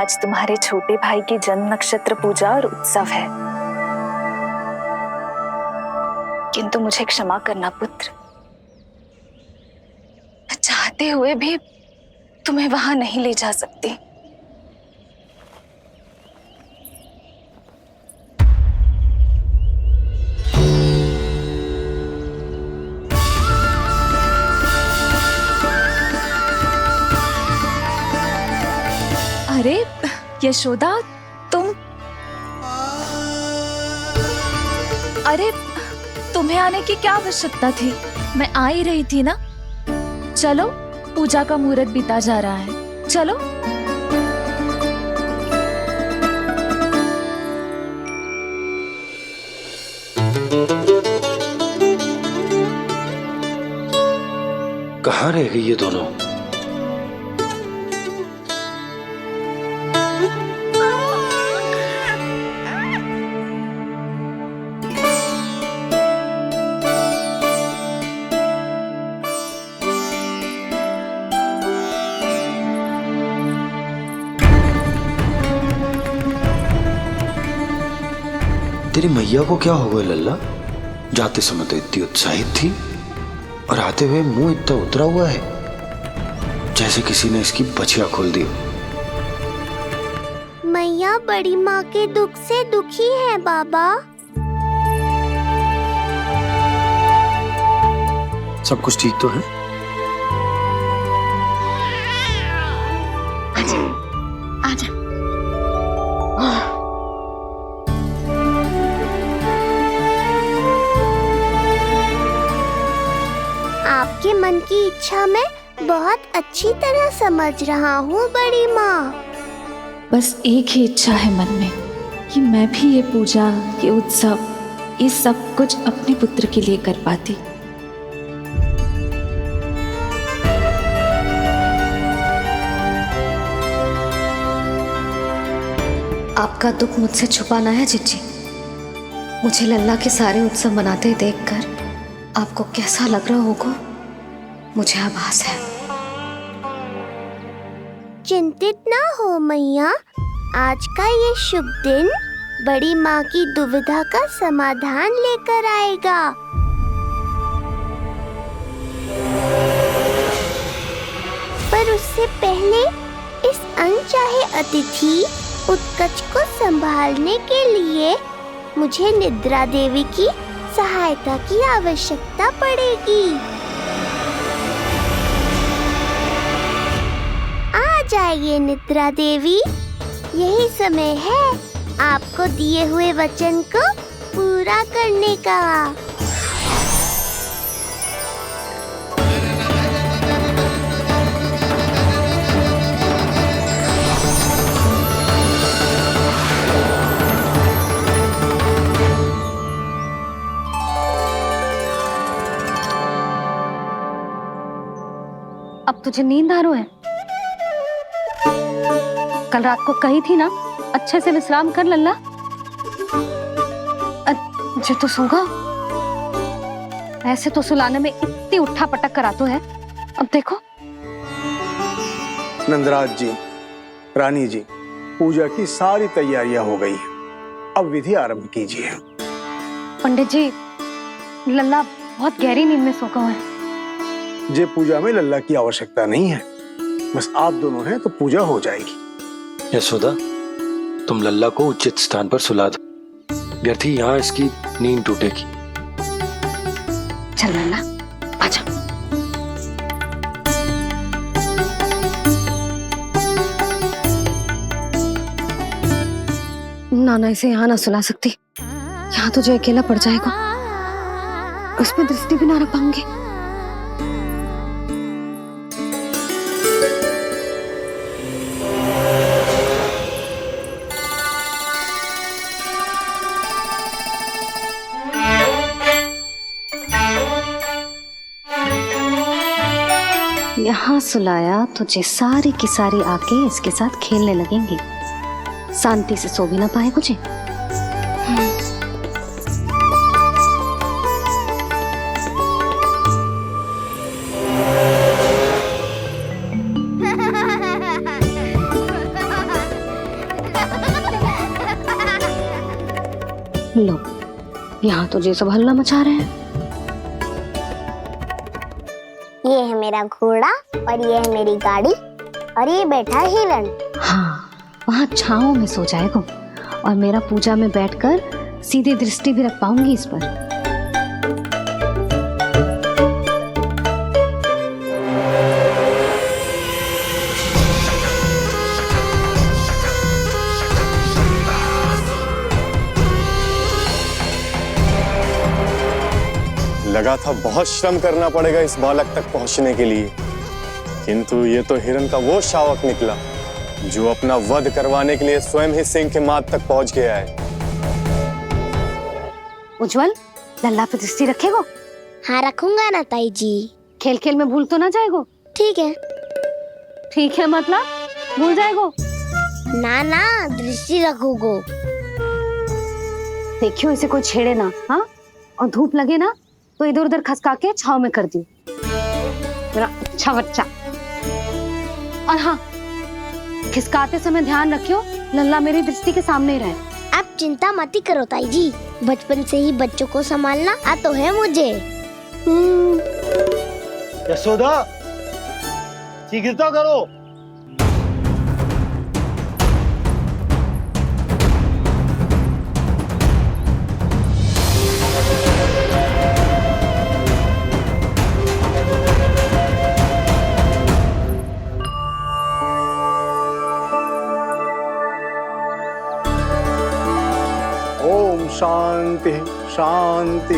आज तुम्हारे छोटे भाई की जन्म नक्षत्र पूजा और उत्सव है, किंतु मुझे क्षमा करना पुत्र, मैं चाहते हुए भी तुम्हें वहां नहीं ले जा सकती। अरे यशोदा, अरे तुम्हें आने की क्या आवश्यकता थी? मैं आ ही रही थी ना। चलो, पूजा का मुहूर्त बीता जा रहा है, चलो। कहाँ रह गई ये दोनों? तेरी मैया को क्या हो गया लल्ला? जाते समय तो इतनी उत्साहित थी और आते हुए मुंह इतना उतरा हुआ है जैसे किसी ने इसकी बचिया खोल दी। मैया बड़ी माँ के दुख से दुखी है बाबा। सब कुछ ठीक तो है? आजा। आपके मन की इच्छा मैं बहुत अच्छी तरह समझ रहा हूँ बड़ी माँ। बस एक ही इच्छा है मन में कि मैं भी ये पूजा, ये उत्सव, ये सब कुछ अपने पुत्र के लिए कर पाती। आपका दुख मुझसे छुपाना है जिज्जी। मुझे लल्ला के सारे उत्सव मनाते देखकर आपको कैसा लग रहा होगा, मुझे आभास है। चिंतित ना हो मैया, आज का ये शुभ दिन बड़ी माँ की दुविधा का समाधान लेकर आएगा। पर उससे पहले इस अनचाहे अतिथि उत्कच को संभालने के लिए मुझे निद्रा देवी की सहायता की आवश्यकता पड़ेगी। आ जाइए निद्रा देवी, यही समय है आपको दिए हुए वचन को पूरा करने का। अब तुझे नींद आ रहा है? कल रात को कही थी ना अच्छे से विश्राम कर लल्ला। जो तो सोगा, ऐसे तो सुलाने में इतनी उठा पटक कराता है। अब देखो। नंदराज जी, रानी जी, पूजा की सारी तैयारियां हो गई हैं। अब विधि आरंभ कीजिए। पंडित जी, लल्ला बहुत गहरी नींद में सो गया है। जे पूजा में लल्ला की आवश्यकता नहीं है, बस आप दोनों हैं तो पूजा हो जाएगी। यशोदा, तुम लल्ला को उचित स्थान पर सुला दो, व्यर्थ ही यहाँ इसकी नींद टूटेगी। चल लल्ला, आजा। नाना इसे यहाँ ना सुला सकती, यहाँ तो जो अकेला पड़ जाएगा, उसमें दृष्टि भी ना रख पाऊंगी। यहाँ सुलाया तो जे सारी की सारी आके इसके साथ खेलने लगेंगी, शांति से सो भी ना पाए कुछ। लो, यहाँ तो ये सब हल्ला मचा रहे हैं। ये है मेरा घोड़ा और ये है मेरी गाड़ी और ये बैठा है हिरण। हाँ, वहाँ छाँव में सो जाएगा और मेरा पूजा में बैठकर सीधी दृष्टि भी रख पाऊंगी इस पर। लगा था बहुत श्रम करना पड़ेगा इस बालक तक पहुंचने के लिए, किंतु ये तो हिरण का वो शावक निकला जो अपना वध करवाने के लिए स्वयं ही सिंह के माथ तक पहुंच गया है। उज्जवल, लल्ला पे दृष्टि रखेगो? हाँ रखूंगा ना ताई जी। खेल खेल में भूल तो ना जाएगो? ठीक है। ठीक है मतलब भूल जाएगो? ना ना, दृष्टि रखोगो। देखियो इसे कोई छेड़े ना, हाँ? और धूप लगे ना तो इधर उधर खसका के छाव में कर दी। मेरा अच्छा बच्चा। और हाँ, खिसकाते समय ध्यान रखियो लल्ला मेरी दृष्टि के सामने ही रहे। आप चिंता मत ही करो ताई जी, बचपन से ही बच्चों को संभालना आता है मुझे। यशोदा, शीघ्रता करो। ओम शांति शांति।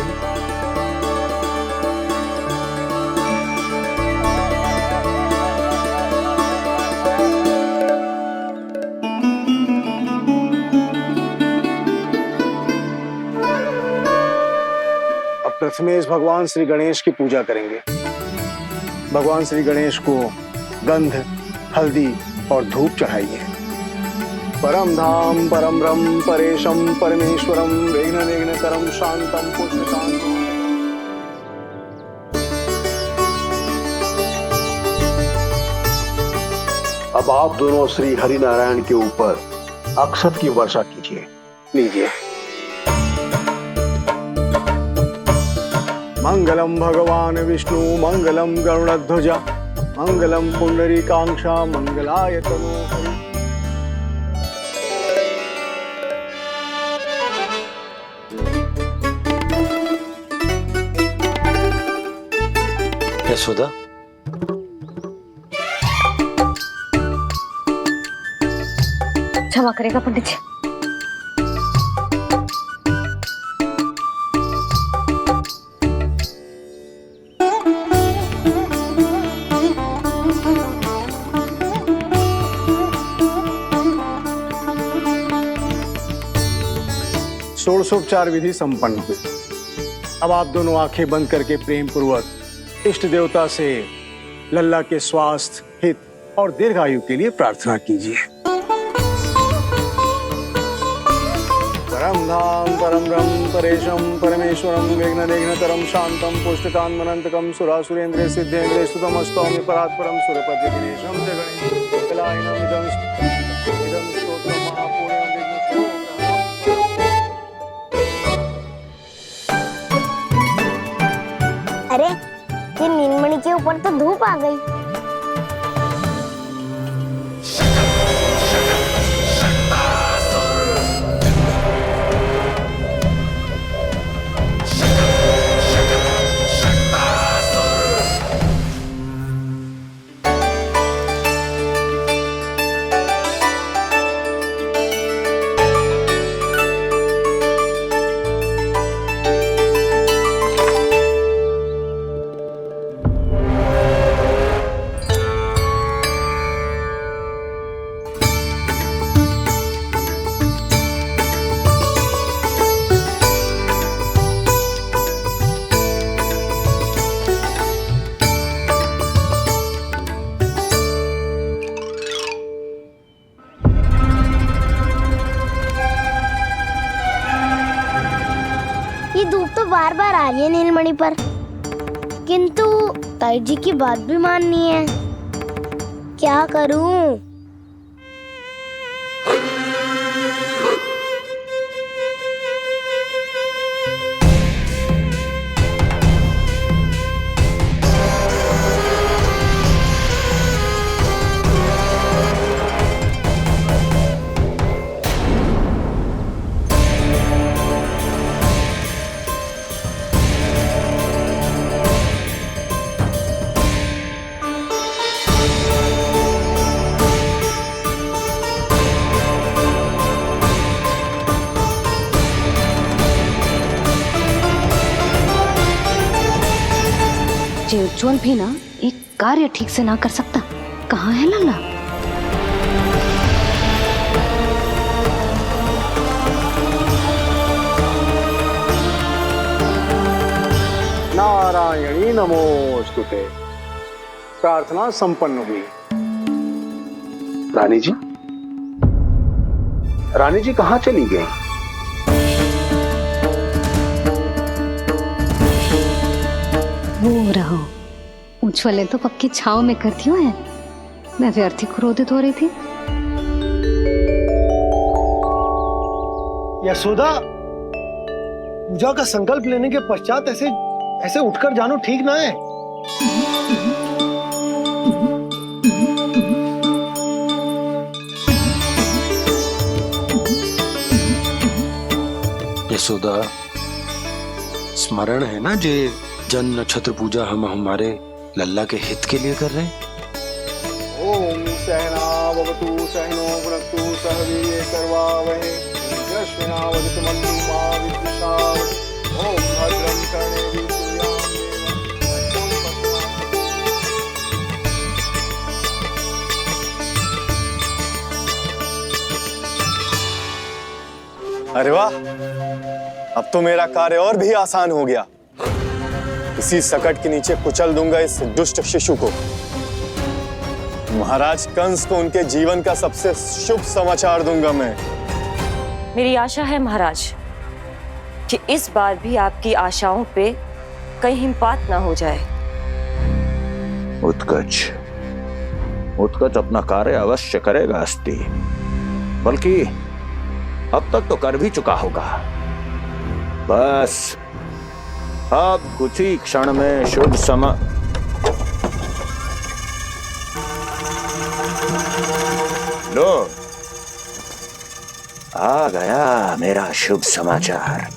अब प्रथमेश भगवान श्री गणेश की पूजा करेंगे। भगवान श्री गणेश को गंध, हल्दी और धूप चाहिए। परम धाम परम ब्रह्म परेशम परमेश्वरम विघ्न निघ्नकरम शांतम पुष्टकांतम। अब आप दोनों श्री हरि नारायण के ऊपर अक्षत की वर्षा कीजिए। लीजिए। मंगलम भगवान विष्णु मंगलम गरुड़ध्वजा मंगलम पुंडरीकाक्षा मंगलाय तनोहरि। यशोदा, क्षमा करेगा पंडित जी। षोडशोपचार विधि संपन्न हुई। अब आप दोनों आंखें बंद करके प्रेम पूर्वक इष्ट देवता से लल्ला के स्वास्थ्य, हित और दीर्घायु के लिए प्रार्थना कीजिए। परम धाम परम ब्रह्म परेशम परमेश्वरम विघ्न निघ्नकरम शांतम पुष्टकांतमनंतकम सुरासुरेंद्र सिद्धेंद्र स्तुतम स्तौम्य परात्परम सुरपति दिनेशम जगणेश कलायनम इदं स्तोत्रम महापुण्यम विघ्नशो। अरे ये नीलमणि के ऊपर तो धूप आ गई। ये धूप तो बार बार आ रही है नीलमणि पर, किंतु ताई जी की बात भी माननी है। क्या करूं? 「जे उज्जवल भी ना एक कार्य ठीक से ना कर सकता। कहाँ है लल्ला? नारायणी नमोस्तुते। प्रार्थना संपन्न हुई। रानी जी, रानी जी कहाँ चली गई? वो रहो, उज्जवल तो पक्की छाव में करती है। मैं व्यर्थ ही क्रोधित हो रही थी। यशोदा, पूजा का संकल्प लेने के पश्चात ऐसे ऐसे उठकर जानो ठीक ना है। यशोदा, स्मरण है ना जे जन नक्षत्र पूजा हम हमारे लल्ला के हित के लिए कर रहे हैं। ओम सहना भवतु सहनो भुनक्तु सह वीर्यं करवावहै तेजस्विनावधीतमस्तु मा विद्विषावहै। ओम भद्रं कर्णेभिः सूर्यां अरे वाह, अब तो मेरा कार्य और भी आसान हो गया। इसी सकट के नीचे कुचल दूंगा इस दुष्ट शिशु को। महाराज कंस को उनके जीवन का सबसे शुभ समाचार दूंगा मैं। मेरी आशा है महाराज कि इस बार भी आपकी आशाओं पे कहीं हिमपात ना हो जाए। उत्कच उत्कच अपना कार्य अवश्य करेगा अस्ति, बल्कि अब तक तो कर भी चुका होगा। बस अब कुछ ही क्षण में शुभ समय। लो, आ गया मेरा शुभ समाचार।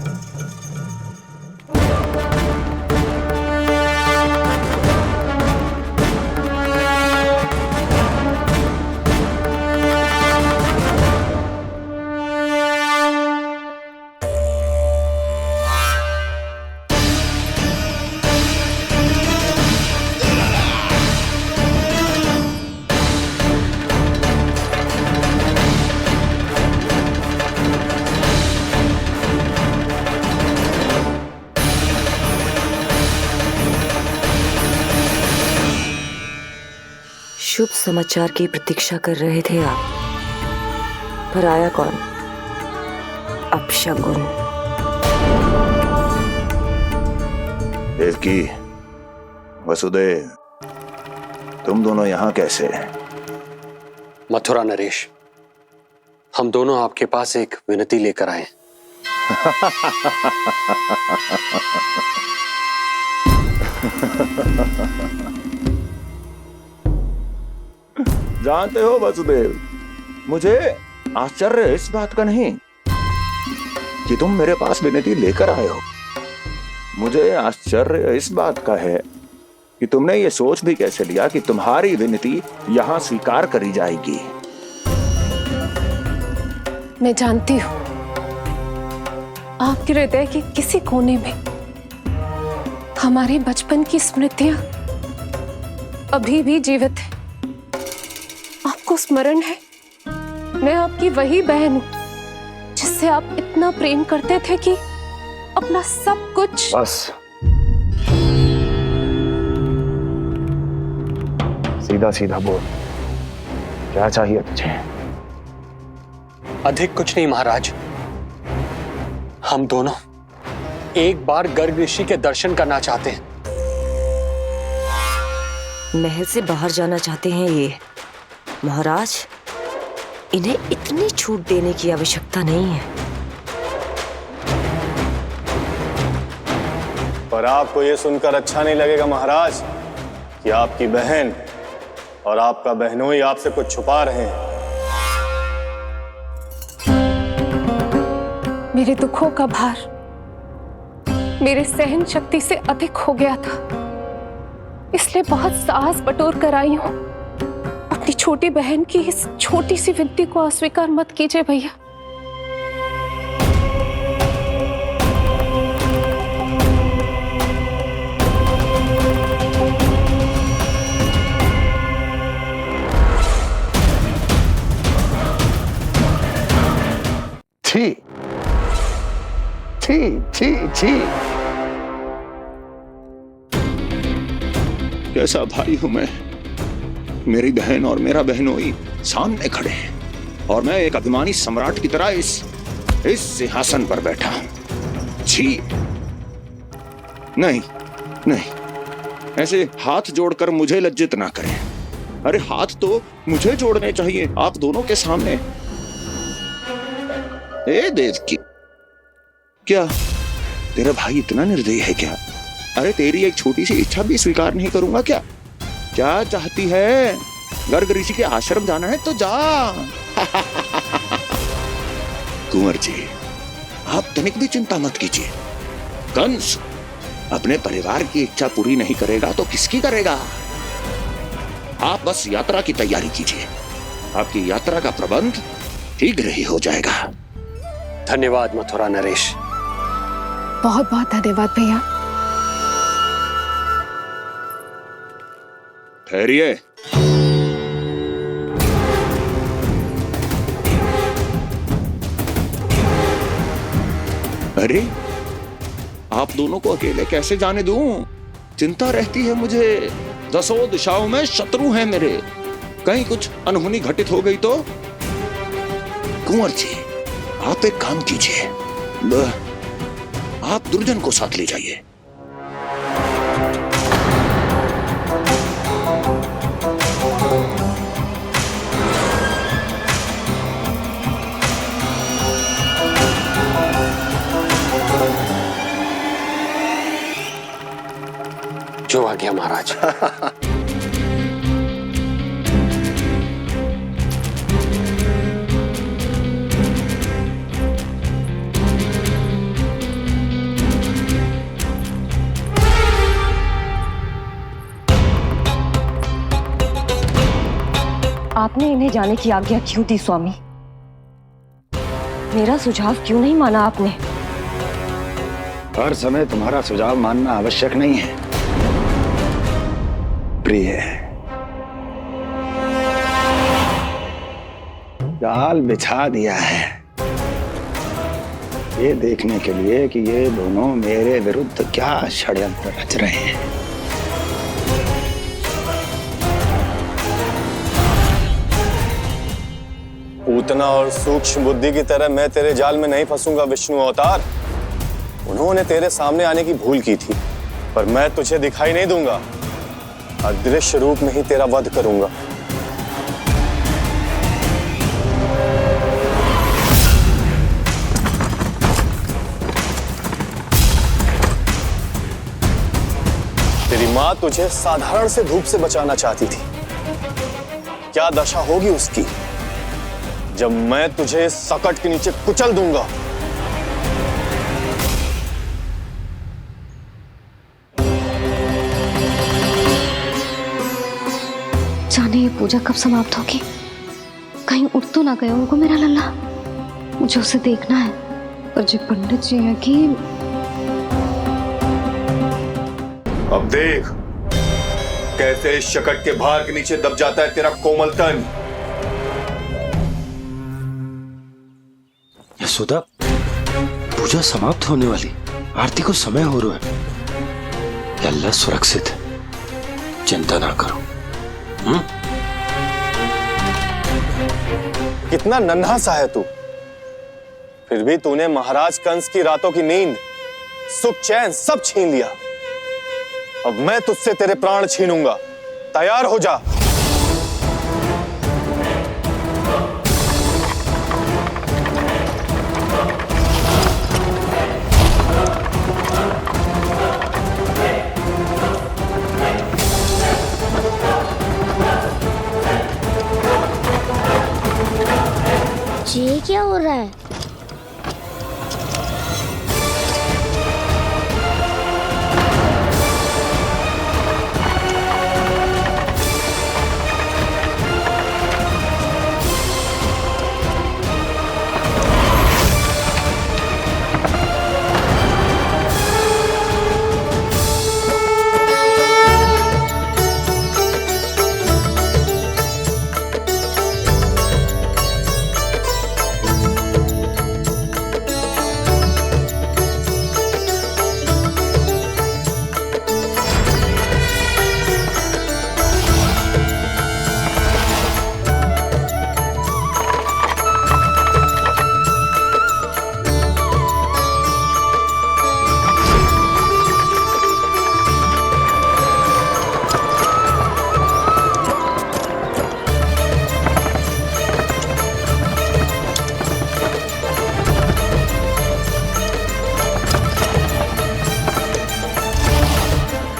शुभ समाचार की प्रतीक्षा कर रहे थे आप, पर आया कौन? अपशगुन। देवकी, वसुदेव, तुम दोनों यहाँ कैसे? मथुरा नरेश, हम दोनों आपके पास एक विनती लेकर आए। जानते हो वसुदेव, मुझे आश्चर्य इस बात का नहीं कि तुम मेरे पास विनती लेकर आए हो। मुझे आश्चर्य इस बात का है कि तुमने ये सोच भी कैसे लिया कि तुम्हारी विनती यहां स्वीकार करी जाएगी। मैं जानती हूं आपके हृदय के किसी कोने में हमारे बचपन की स्मृतियां अभी भी जीवित है। आपको स्मरण है, मैं आपकी वही बहन हूं जिससे आप इतना प्रेम करते थे कि अपना सब कुछ। बस सीधा सीधा बोल, क्या चाहिए तुझे? अधिक कुछ नहीं महाराज, हम दोनों एक बार गर्ग ऋषि के दर्शन करना चाहते हैं। महल से बाहर जाना चाहते हैं ये। महाराज, इन्हें इतनी छूट देने की आवश्यकता नहीं है। पर आपको यह सुनकर अच्छा नहीं लगेगा महाराज कि आपकी बहन और आपका बहनोई आपसे कुछ छुपा रहे हैं। मेरे दुखों का भार मेरे सहन शक्ति से अधिक हो गया था, इसलिए बहुत साहस बटोर कर आई हूं। अपनी छोटी बहन की इस छोटी सी विनती को अस्वीकार मत कीजिए भैया। छी। कैसा भाई हूं मैं। मेरी बहन और मेरा बहनोई सामने खड़े हैं और मैं एक अभिमानी सम्राट की तरह इस सिंहासन पर बैठा हूं। छी। नहीं नहीं, ऐसे हाथ जोड़कर मुझे लज्जित ना करें। अरे हाथ तो मुझे जोड़ने चाहिए आप दोनों के सामने। ए देवकी, क्या तेरा भाई इतना निर्दयी है क्या? अरे तेरी एक छोटी सी इच्छा भी स्वीकार नहीं करूंगा क्या? क्या चाहती है? गर्ग ऋषि के आश्रम जाना है तो जा। कुंवर जी, आप तनिक भी चिंता मत कीजिए। कंस अपने परिवार की इच्छा पूरी नहीं करेगा तो किसकी करेगा? आप बस यात्रा की तैयारी कीजिए। आपकी यात्रा का प्रबंध शीघ्र ही हो जाएगा। धन्यवाद मथुरा नरेश। बहुत बहुत धन्यवाद भैया। ठहरिए। अरे आप दोनों को अकेले कैसे जाने दूं? चिंता रहती है मुझे। दसों दिशाओं में शत्रु हैं मेरे। कहीं कुछ अनहोनी घटित हो गई तो? कुंवर जी, आप एक काम कीजिए, आप दुर्जन को साथ ले जाइए। जो आ गया महाराज। आपने इन्हें जाने की आज्ञा क्यों दी स्वामी? मेरा सुझाव क्यों नहीं माना आपने? हर समय तुम्हारा सुझाव मानना आवश्यक नहीं है प्रिय। जाल बिछा दिया है ये देखने के लिए कि ये दोनों मेरे विरुद्ध क्या षड्यंत्र रच रहे हैं। पूतना और सूक्ष्म बुद्धि की तरह मैं तेरे जाल में नहीं फंसूंगा विष्णु अवतार। उन्होंने तेरे सामने आने की भूल की थी, पर मैं तुझे दिखाई नहीं दूंगा। अदृश्य रूप में ही तेरा वध करूंगा। तेरी मां तुझे साधारण से धूप से बचाना चाहती थी। क्या दशा होगी उसकी जब मैं तुझे इस सकट के नीचे कुचल दूंगा। जाने ये पूजा कब समाप्त होगी? कहीं उठ तो ना गया उनको मेरा लल्ला। मुझे उसे देखना है। पर जो पंडित जी है कि अब देख कैसे इस शकट के भार के नीचे दब जाता है तेरा कोमल तन। यशोदा, पूजा समाप्त होने वाली, आरती को समय हो रहा है। अल्लाह सुरक्षित है, चिंता ना करो। कितना नन्हा सा है तू, फिर भी तूने महाराज कंस की रातों की नींद, सुख चैन सब छीन लिया। अब मैं तुझसे तेरे प्राण छीनूंगा। तैयार हो जा। ये क्या हो रहा है?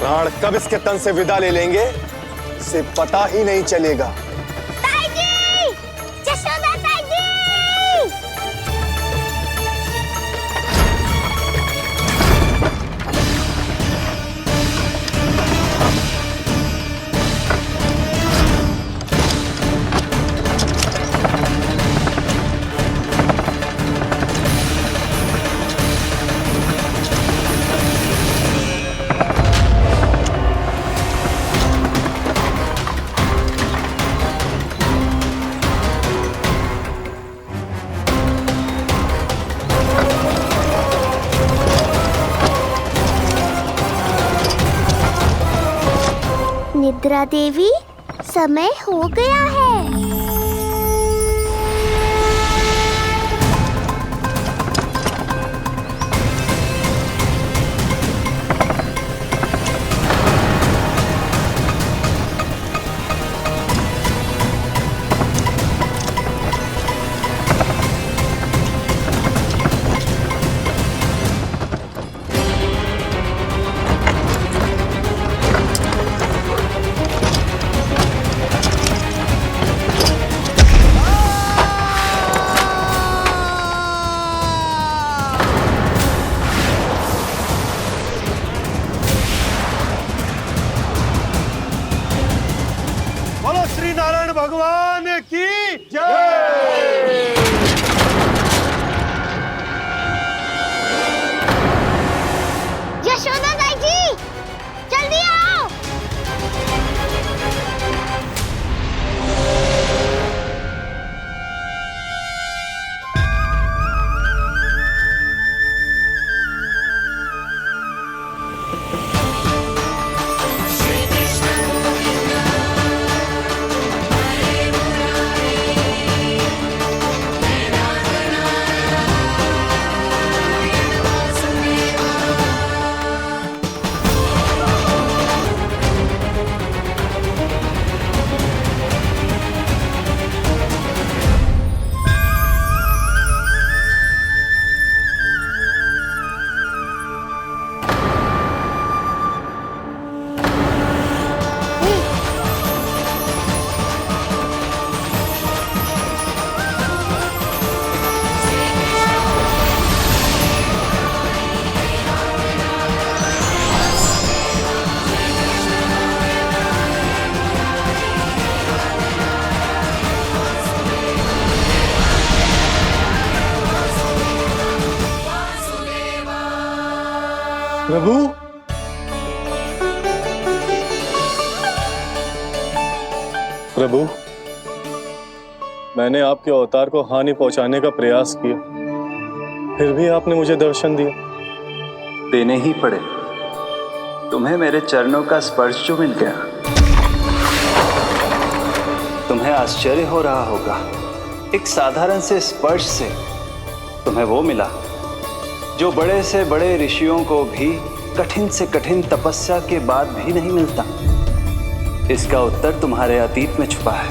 प्राण कब इसके तन से विदा ले लेंगे इसे पता ही नहीं चलेगा। ताई जी! जशोदा ताई जी! निद्रा देवी, समय हो गया है। बोलो श्री नारायण भगवान की जय। यशोदा ताई जी, जल्दी आओ। प्रभु, प्रभु, मैंने आपके अवतार को हानि पहुंचाने का प्रयास किया, फिर भी आपने मुझे दर्शन दिया। देने ही पड़े। तुम्हें मेरे चरणों का स्पर्श जो मिल गया, तुम्हें आश्चर्य हो रहा होगा। एक साधारण से स्पर्श से तुम्हें वो मिला जो बड़े से बड़े ऋषियों को भी कठिन से कठिन तपस्या के बाद भी नहीं मिलता। इसका उत्तर तुम्हारे अतीत में छुपा है।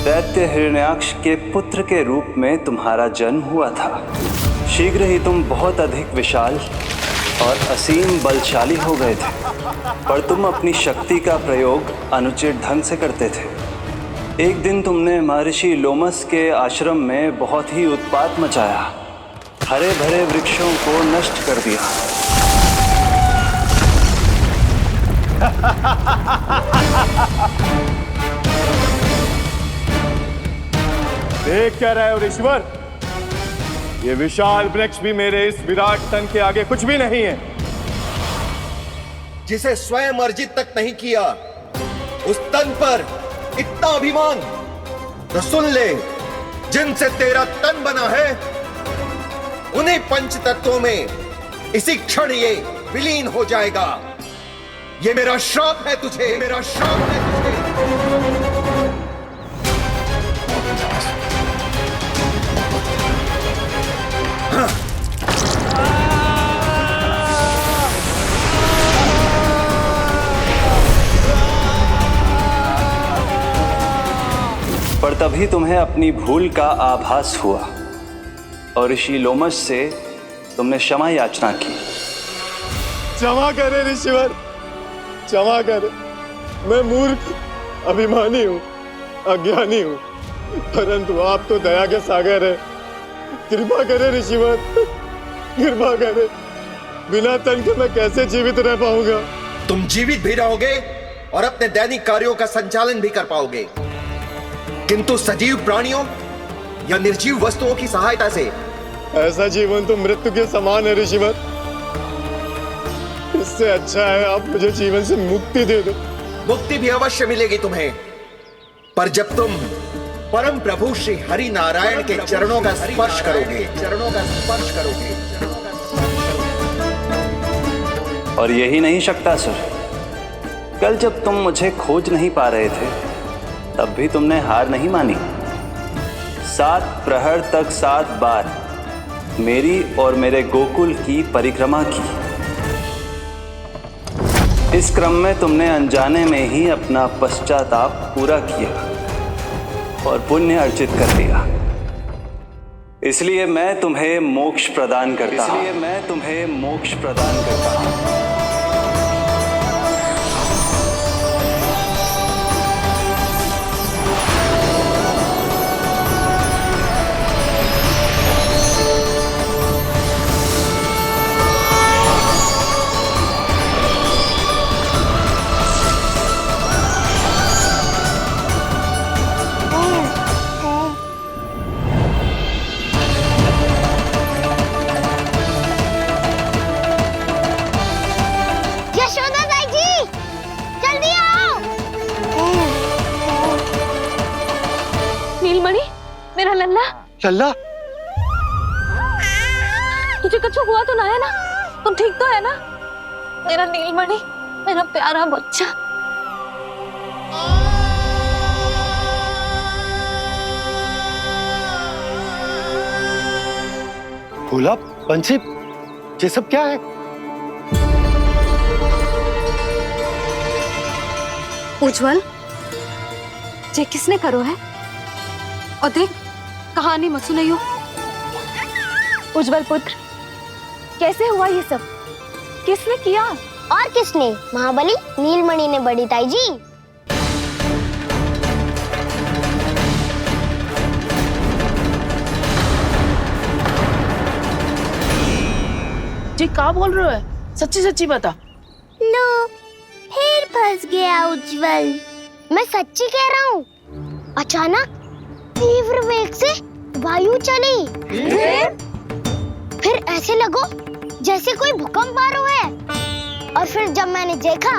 दैत्य हिरण्याक्ष के पुत्र के रूप में तुम्हारा जन्म हुआ था। शीघ्र ही तुम बहुत अधिक विशाल और असीम बलशाली हो गए थे, पर तुम अपनी शक्ति का प्रयोग अनुचित ढंग से करते थे। एक दिन तुमने महर्षि लोमस के आश्रम में बहुत ही उत्पात मचाया, हरे भरे वृक्षों को नष्ट कर दिया। देख क्या रहे हो ऋषिवर? ये विशाल वृक्ष भी मेरे इस विराट तन के आगे कुछ भी नहीं है। जिसे स्वयं अर्जित तक नहीं किया, उस तन पर इतना अभिमान, तो सुन ले, जिनसे तेरा तन बना है उन्हीं पंच तत्वों में इसी क्षण ये विलीन हो जाएगा। ये मेरा श्राप है तुझे, मेरा श्राप है तुझे। पर तभी तुम्हें अपनी भूल का आभास हुआ और ऋषि लोमस से तुमने क्षमा याचना की। क्षमा करे ऋषिवर, क्षमा कर, मैं मूर्ख, अभिमानी हूँ, अज्ञानी हूँ, परंतु आप तो दया के सागर है। कृपा करे ऋषिवर, कृपा करे। बिना तन के मैं कैसे जीवित रह पाऊंगा? तुम जीवित भी रहोगे और अपने दैनिक कार्यों का संचालन भी कर पाओगे, किंतु सजीव प्राणियों या निर्जीव वस्तुओं की सहायता से ऐसा जीवन तो मृत्यु के समान है ऋषिवर। इससे अच्छा है आप मुझे जीवन से मुक्ति दे दो। मुक्ति भी अवश्य मिलेगी तुम्हें, पर जब तुम परम प्रभु श्री हरि नारायण के चरणों का स्पर्श करोगे, चरणों का स्पर्श करोगे। और यही नहीं शक्तासुर, कल जब तुम मुझे खोज नहीं पा रहे थे तब भी तुमने हार नहीं मानी। 7 प्रहर तक 7 बार मेरी और मेरे गोकुल की परिक्रमा की। इस क्रम में तुमने अनजाने में ही अपना पश्चाताप पूरा किया और पुण्य अर्जित कर लिया। इसलिए मैं तुम्हें मोक्ष प्रदान करता हूं। इसलिए मैं तुम्हें मोक्ष प्रदान करता हूं। मेरा लल्ला, लल्ला, तुझे कुछ हुआ तो ना है ना? तुम ठीक तो है ना? मेरा नीलमणि, मेरा प्यारा बच्चा। भोला, बंसी, ये सब क्या है? उज्जवल, ये किसने करो है? और देख, कहानी मत सुनाइयो। उज्जवल पुत्र, कैसे हुआ ये सब? किसने किया? और किसने? महाबली नीलमणि ने, बड़ी ताई जी। जी क्या बोल रहे हो? सच्ची सच्ची बता। लो, फिर फंस गया उज्जवल। मैं सच्ची कह रहा हूँ। अचानक तीव्र वेग से वायु चली। फिर ऐसे लगो जैसे कोई भूकंप आ रहा है। और फिर जब मैंने देखा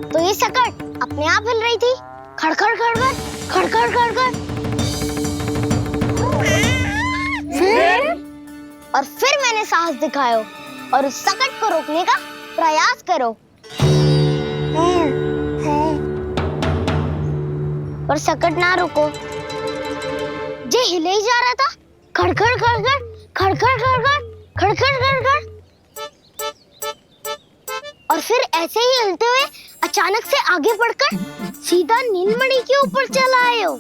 तो ये सकट अपने आप हिल रही थी, खड़खड़ खड़खड़ खड़खड़ खड़खड़। फिर मैंने साहस दिखाया और उस सकट को रोकने का प्रयास करो, पर सकट ना रुको। जे हिले ही जा रहा था, खड़खड़ खड़खड़ खड़खड़ खड़खड़ खड़खड़ खड़खड़। और फिर ऐसे ही हिलते हुए अचानक से आगे बढ़कर सीधा नीलमणि के ऊपर चला आए हो।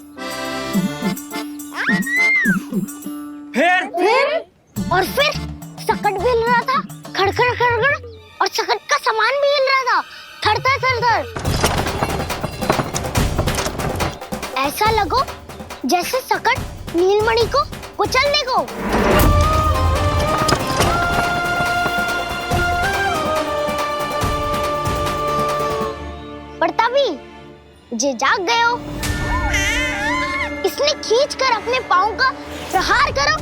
और फिर सकट भी हिल रहा था, खड़खड़ खड़खड़, और सकट का सामान भी हिल रहा था, थरथर थरथर। ऐसा लगो जैसे सकट नीलमणि को कुचलने को। पर तभी जे जाग गए हो। इसने खींचकर अपने पांव का प्रहार करो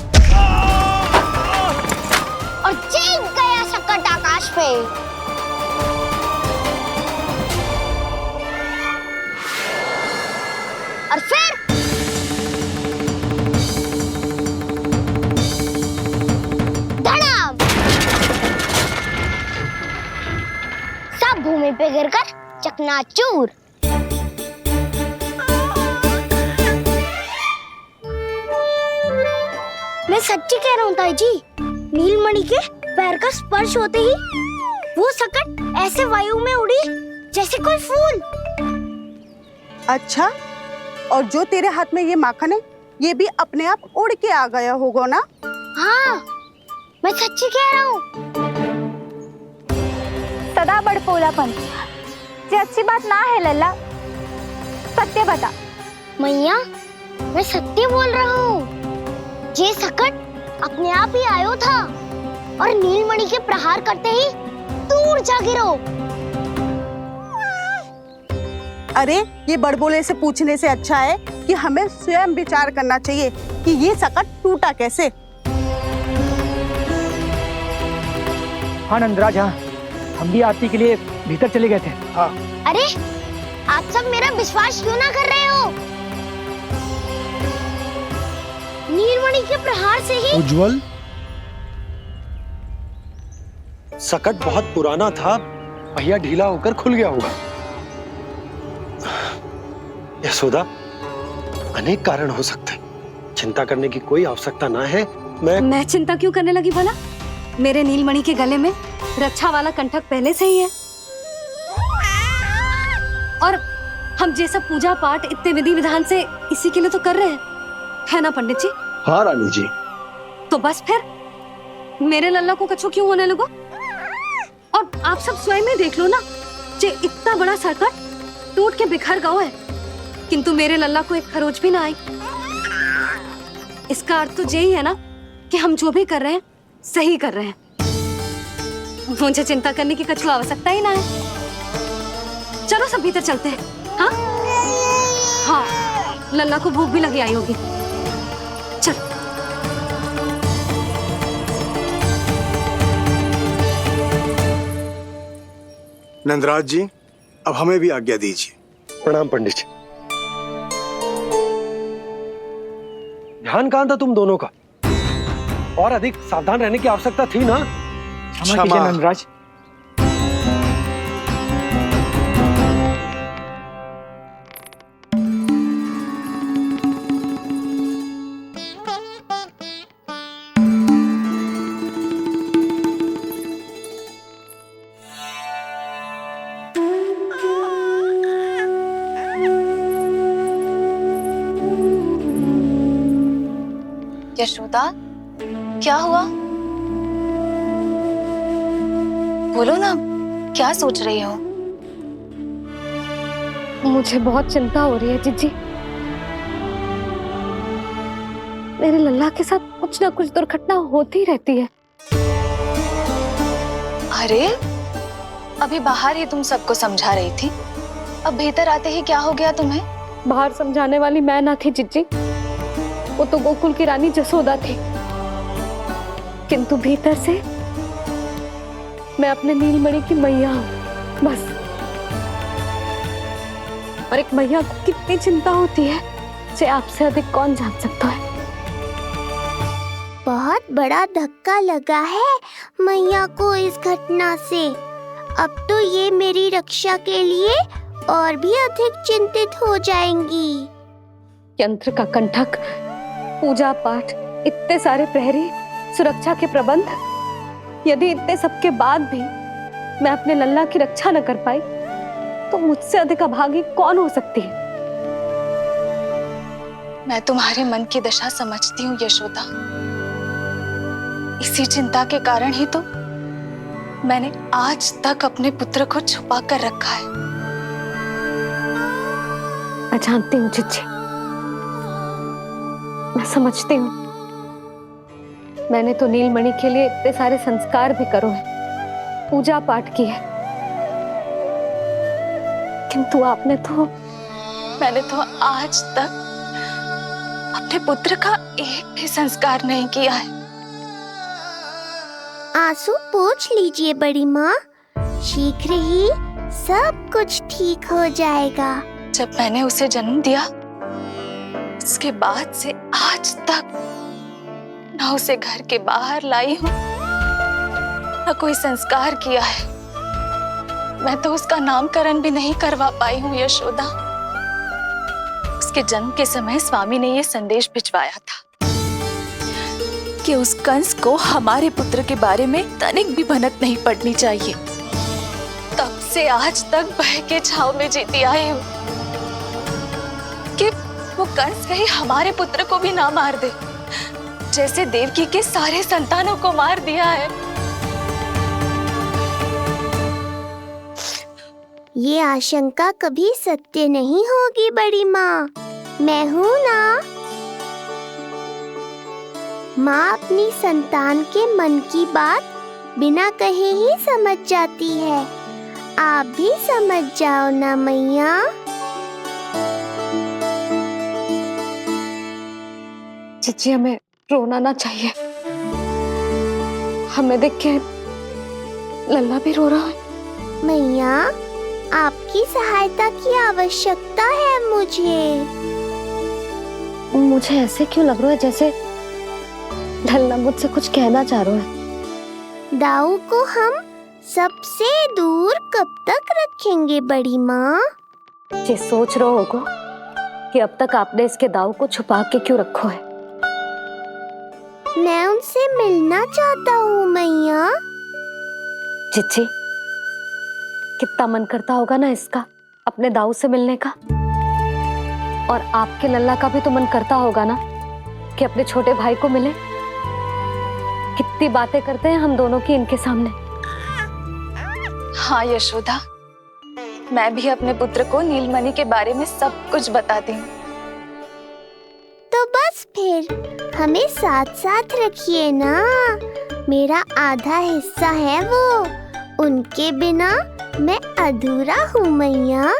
और चीख गया सकट आकाश पे। और फिर धड़ाम, सब भूमि पे गिरकर चकनाचूर। मैं सच्ची कह रहा हूँ ताई जी, नीलमणि के पैर का स्पर्श होते ही वो सकट ऐसे वायु में उड़ी जैसे कोई फूल। अच्छा, और जो तेरे हाथ में ये माखन है, ये भी अपने आप उड़ के आ गया होगा ना? हाँ, मैं सच्ची कह रहा हूँ। सदा बड़पोलापन, ये अच्छी बात ना है लल्ला। सत्य बता। मैया, मैं सत्य बोल रहा हूँ। ये सकट अपने आप ही आयो था और नीलमणि के प्रहार करते ही दूर जा गिरो। अरे ये बड़बोले से पूछने से अच्छा है कि हमें स्वयं विचार करना चाहिए कि ये सकट टूटा कैसे। हाँ नंदराज, हाँ हम भी आरती के लिए भीतर चले गए थे। हाँ। अरे आप सब मेरा विश्वास क्यों ना कर रहे हो? नीलमणि के प्रहार से ही उज्जवल, सकट बहुत पुराना था, पहिया ढीला होकर खुल गया होगा। यशोदा, अनेक कारण हो सकते हैं, चिंता करने की कोई आवश्यकता ना है। मैं चिंता क्यों करने लगी भला? मेरे नीलमणि के गले में रक्षा वाला कंठक पहले से ही है, और हम जैसा पूजा पाठ इतने विधि विधान से इसी के लिए तो कर रहे हैं, है ना पंडित जी? हाँ रानी जी। तो बस फिर मेरे लल्ला को कछु क्यों होने लगो? और आप सब स्वयं ही देख लो ना, जे इतना बड़ा सकट टूट के बिखर गया है, किंतु मेरे लल्ला को एक खरोच भी ना आई। इसका अर्थ तो यही है ना कि हम जो भी कर रहे हैं सही कर रहे हैं। मुझे चिंता करने की कछु आवश्यकता ही ना है। चलो सब भीतर चलते हैं। हाँ हाँ, लल्ला को भूख भी लगी आई होगी। चल। नंदराज जी, अब हमें भी आज्ञा दीजिए। प्रणाम पंडित जी। ध्यान कहाँ था तुम दोनों का? और अधिक सावधान रहने की आवश्यकता थी ना? क्षमा कीजिए नंदराज। यशोदा, क्या हुआ? बोलो ना, क्या सोच रही हो? मुझे बहुत चिंता हो रही है जीजी। मेरे लल्ला के साथ कुछ ना कुछ दुर्घटना होती रहती है। अरे, अभी बाहर ही तुम सबको समझा रही थी, अब भीतर आते ही क्या हो गया तुम्हें? बाहर समझाने वाली मैं ना थी जीजी, वो तो गोकुल की रानी जसोदा थी, किंतु भीतर से मैं अपने नीलमणि की मैया हूँ, बस। और एक मैया को कितनी चिंता होती है, इसे आपसे अधिक कौन जान सकता है। बहुत बड़ा धक्का लगा है मैया को इस घटना से। अब तो ये मेरी रक्षा के लिए और भी अधिक चिंतित हो जाएंगी। यंत्र का कंठक, पूजा पाठ, इतने सारे प्रहरी, सुरक्षा के प्रबंध, यदि इतने सबके बाद भी मैं अपने लल्ला की रक्षा न कर पाई तो मुझसे अधिक अभागी कौन हो सकती है? मैं तुम्हारे मन की दशा समझती हूँ यशोदा। इसी चिंता के कारण ही तो मैंने आज तक अपने पुत्र को छुपा कर रखा है। मैं जानती हूँ जीजी, मैं समझती हूँ। मैंने तो नीलमणि के लिए इतने सारे संस्कार भी करो है, पूजा पाठ की है, किंतु मैंने तो आज तक अपने पुत्र का एक भी संस्कार नहीं किया है। आंसू पोंछ लीजिए बड़ी माँ, शीघ्र ही सब कुछ ठीक हो जाएगा। जब मैंने उसे जन्म दिया, उसके बाद से आज तक न उसे घर के बाहर लाई हूं, न कोई संस्कार किया है। मैं तो उसका नामकरण भी नहीं करवा पाई हूँ यशोदा। उसके जन्म के समय स्वामी ने ये संदेश भिजवाया था कि उस कंस को हमारे पुत्र के बारे में तनिक भी भनक नहीं पड़नी चाहिए। तब से आज तक भय के छाव में जीती आई हूँ कि वो कंस कहीं हमारे पुत्र को भी ना मार दे, जैसे देवकी के सारे संतानों को मार दिया है। ये आशंका कभी सत्य नहीं होगी बड़ी माँ, मैं हूँ ना। माँ अपनी संतान के मन की बात बिना कहे ही समझ जाती है। आप भी समझ जाओ ना मैया। जीजी हमें रोना ना चाहिए। हमें देख के लल्ला भी रो रहा है। मैया, आपकी सहायता की आवश्यकता है मुझे। मुझे ऐसे क्यों लग रहा है जैसे लल्ला मुझसे कुछ कहना चाह रहा है। दाऊ को हम सबसे दूर कब तक रखेंगे बड़ी माँ? ये सोच रहा होगा कि अब तक आपने इसके दाऊ को छुपा के क्यों रखो है। मैं उनसे मिलना चाहता हूँ मैया। चिच्ची, कितना मन करता होगा ना इसका अपने दाऊ से मिलने का। और आपके लल्ला का भी तो मन करता होगा ना कि अपने छोटे भाई को मिले। कितनी बातें करते हैं हम दोनों की इनके सामने। हाँ यशोदा, मैं भी अपने पुत्र को नीलमणि के बारे में सब कुछ बताती हूँ। तो बस फिर हमें साथ साथ रखिए ना। मेरा आधा हिस्सा है वो, उनके बिना मैं अधूरा हूँ मैया।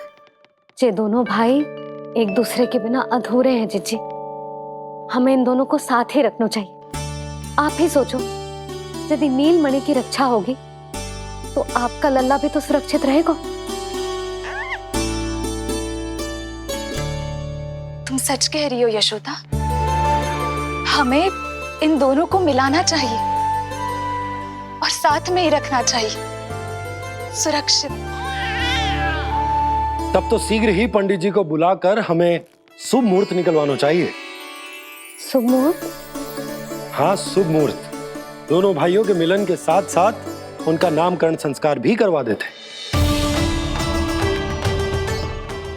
ये दोनों भाई एक दूसरे के बिना अधूरे हैं जीजी। हमें इन दोनों को साथ ही रखना चाहिए। आप ही सोचो, यदि नीलमणि की रक्षा होगी तो आपका लल्ला भी तो सुरक्षित रहेगा। तुम सच कह रही हो यशोदा। हमें इन दोनों को मिलाना चाहिए और साथ में ही रखना चाहिए, सुरक्षित। तब तो शीघ्र ही पंडित जी को बुलाकर हमें शुभ मुहूर्त निकलवाना चाहिए। शुभ मुहूर्त? हाँ, शुभ मुहूर्त। दोनों भाइयों के मिलन के साथ साथ उनका नामकरण संस्कार भी करवा देते।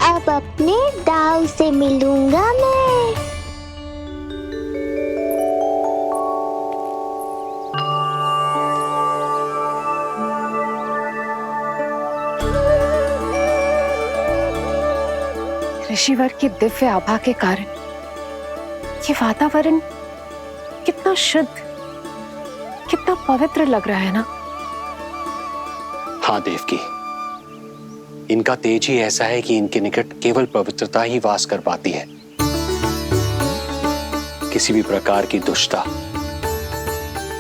अब अपने दाऊ से मिलूंगा मैं। ऋषिवर की दिव्य आभा के कारण ये वातावरण कितना शुद्ध, कितना पवित्र लग रहा है ना। हाँ देवकी, इनका तेज ही ऐसा है कि इनके निकट केवल पवित्रता ही वास कर पाती है। किसी भी प्रकार की दुष्टता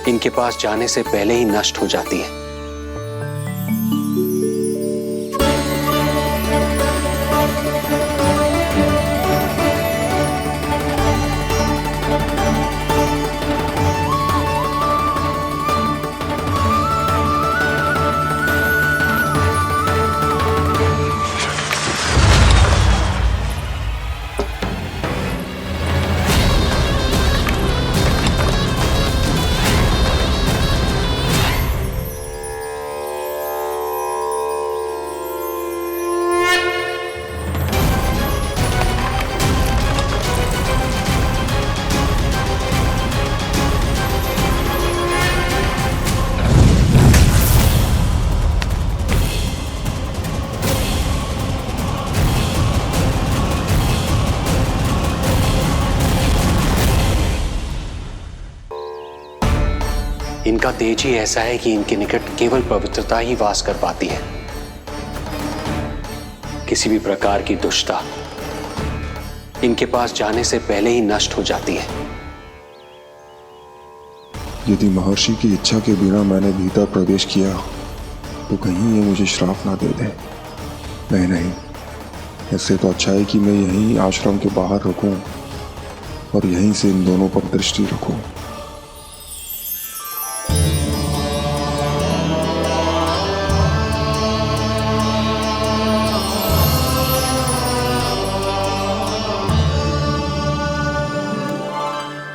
इनके पास जाने से पहले ही नष्ट हो जाती है। इनका तेज ही ऐसा है कि इनके निकट केवल पवित्रता ही वास कर पाती है। किसी भी प्रकार की दुष्टता इनके पास जाने से पहले ही नष्ट हो जाती है। यदि महर्षि की इच्छा के बिना मैंने भीतर प्रवेश किया तो कहीं ये मुझे श्राप ना दे दे। नहीं, इससे तो अच्छा है कि मैं यहीं आश्रम के बाहर रुकूं और यहीं से इन दोनों पर दृष्टि रखूं।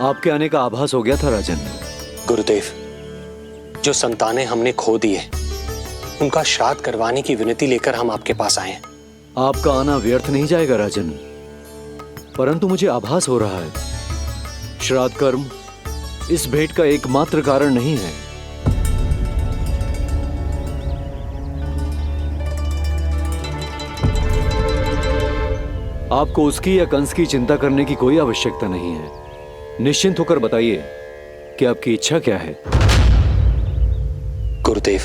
आपके आने का आभास हो गया था राजन। गुरुदेव, जो संतानें हमने खो दी है उनका श्राद्ध करवाने की विनती लेकर हम आपके पास आए हैं। आपका आना व्यर्थ नहीं जाएगा राजन, परंतु मुझे आभास हो रहा है श्राद्ध कर्म इस भेंट का एकमात्र कारण नहीं है। आपको उसकी या कंस की चिंता करने की कोई आवश्यकता नहीं है। निश्चिंत होकर बताइए कि आपकी इच्छा क्या है। गुरुदेव,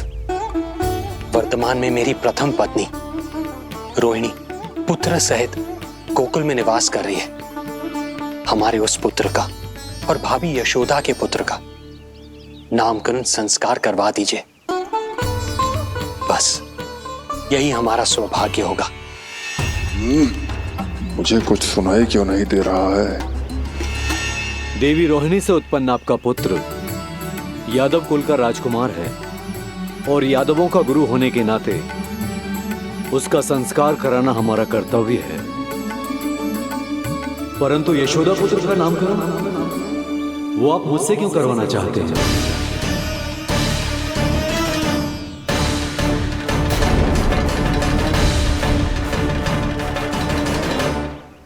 वर्तमान में मेरी प्रथम पत्नी रोहिणी पुत्र सहित गोकुल में निवास कर रही है। हमारे उस पुत्र का और भाभी यशोदा के पुत्र का नामकरण संस्कार करवा दीजिए। बस यही हमारा सौभाग्य होगा। मुझे कुछ सुनाई क्यों नहीं दे रहा है? देवी रोहिणी से उत्पन्न आपका पुत्र यादव कुल का राजकुमार है और यादवों का गुरु होने के नाते उसका संस्कार कराना हमारा कर्तव्य है। परंतु यशोदा पुत्र का नामकरण वो आप मुझसे क्यों करवाना चाहते हैं?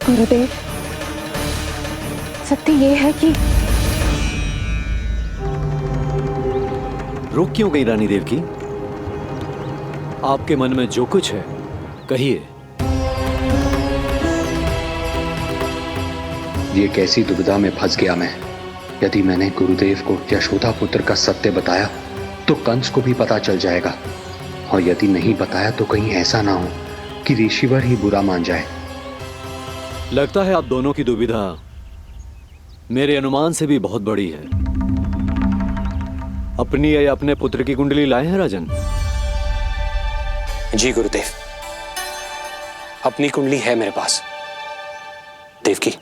गुरुदेव, सत्य ये है कि रुक क्यों गई रानी देव की? आपके मन में जो कुछ है कहिए। ये कैसी दुविधा में फंस गया मैं। यदि मैंने गुरुदेव को यशोदा पुत्र का सत्य बताया तो कंस को भी पता चल जाएगा, और यदि नहीं बताया तो कहीं ऐसा ना हो कि ऋषिवर ही बुरा मान जाए। लगता है आप दोनों की दुविधा मेरे अनुमान से भी बहुत बड़ी है। अपनी या अपने पुत्र की कुंडली लाए हैं राजन? जी गुरुदेव, अपनी कुंडली है मेरे पास। देवकी,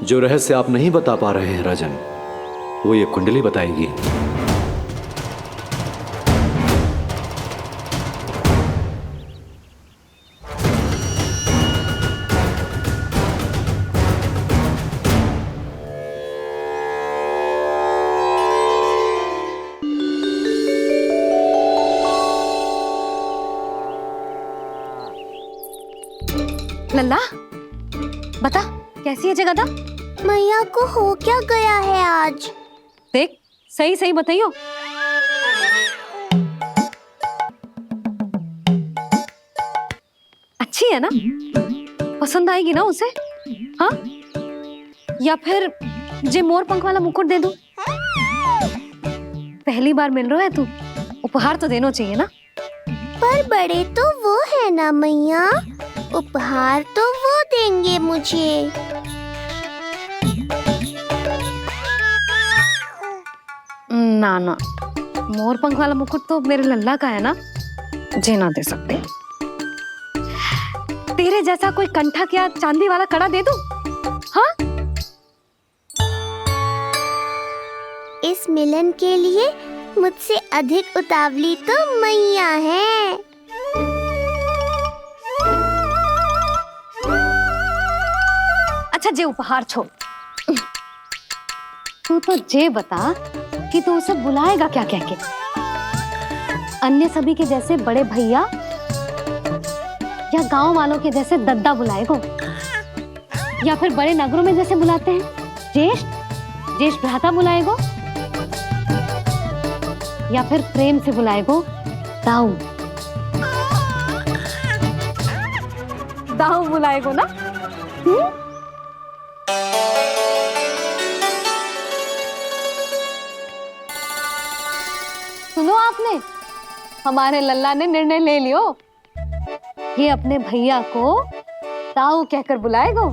जो रहस्य आप नहीं बता पा रहे हैं राजन, वो ये कुंडली बताएगी। लल्ला, बता कैसी है जगदा? मैया को हो क्या गया है आज? देख, सही सही बताइयो। अच्छी है ना? पसंद आएगी ना उसे? हाँ? या फिर जे मोर पंख वाला मुकुट दे दूं? पहली बार मिल रहा है तू, उपहार तो देना चाहिए ना? पर बड़े तो वो है ना मैया, उपहार तो वो देंगे मुझे। ना ना, मोर पंख वाला मुकुट तो मेरे लल्ला का है ना, जे ना दे सकते। तेरे जैसा कोई कंठक या चांदी वाला कड़ा दे दूं? हाँ? इस मिलन के लिए मुझसे अधिक उतावली तो मैया है। अच्छा, जे उपहार छोड़, तू तो जे बता कि तू उसे बुलाएगा क्या कह के? अन्य सभी के जैसे बड़े भैया या गांव वालों के जैसे दद्दा बुलाएगो, या फिर बड़े नगरों में जैसे बुलाते हैं ज्येष्ठ भ्राता बुलाएगो, या फिर प्रेम से बुलाएगो दाऊ बुलाएगो ना? सुनो आपने, हमारे लल्ला ने निर्णय ले लियो, ये अपने भैया को ताऊ कहकर बुलाएगो।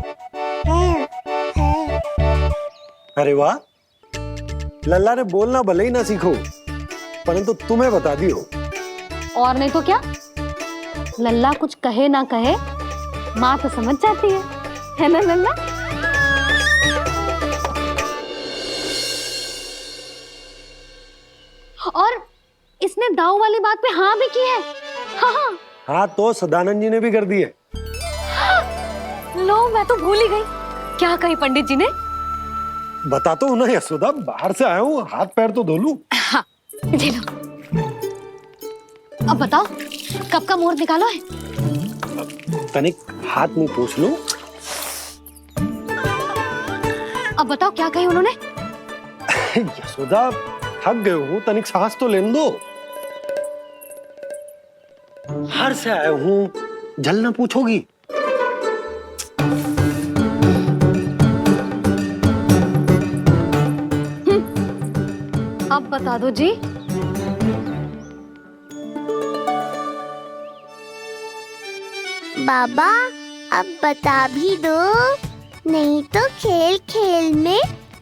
अरे वाह, लल्ला ने बोलना भले ही ना सीखो, परंतु तुम्हें बता दियो। और नहीं तो क्या, लल्ला कुछ कहे ना कहे माँ तो समझ जाती है ना लल्ला? और इसने दाऊ वाली बात पे हाँ भी की है। हाँ, हाँ तो सदानंद जी ने भी कर दी है। लो, मैं तो भूल ही गई। क्या कही पंडित जी ने? बता तो ना यशोदा, बाहर से आया हूँ, हाथ पैर तो धो लूं। हाँ, ये लो। अब बताओ, कब का मुहूर्त निकालो है? तनिक हाथ मुंह पूछ लूं। अब बताओ क्या कही उन्होंने? यशोदा थक गए हूँ, तनिक सांस तो लेने दो। हार से आया हूँ, जल ना पूछोगी? अब बता दो जी। बाबा अब बता भी दो, नहीं तो खेल खेल में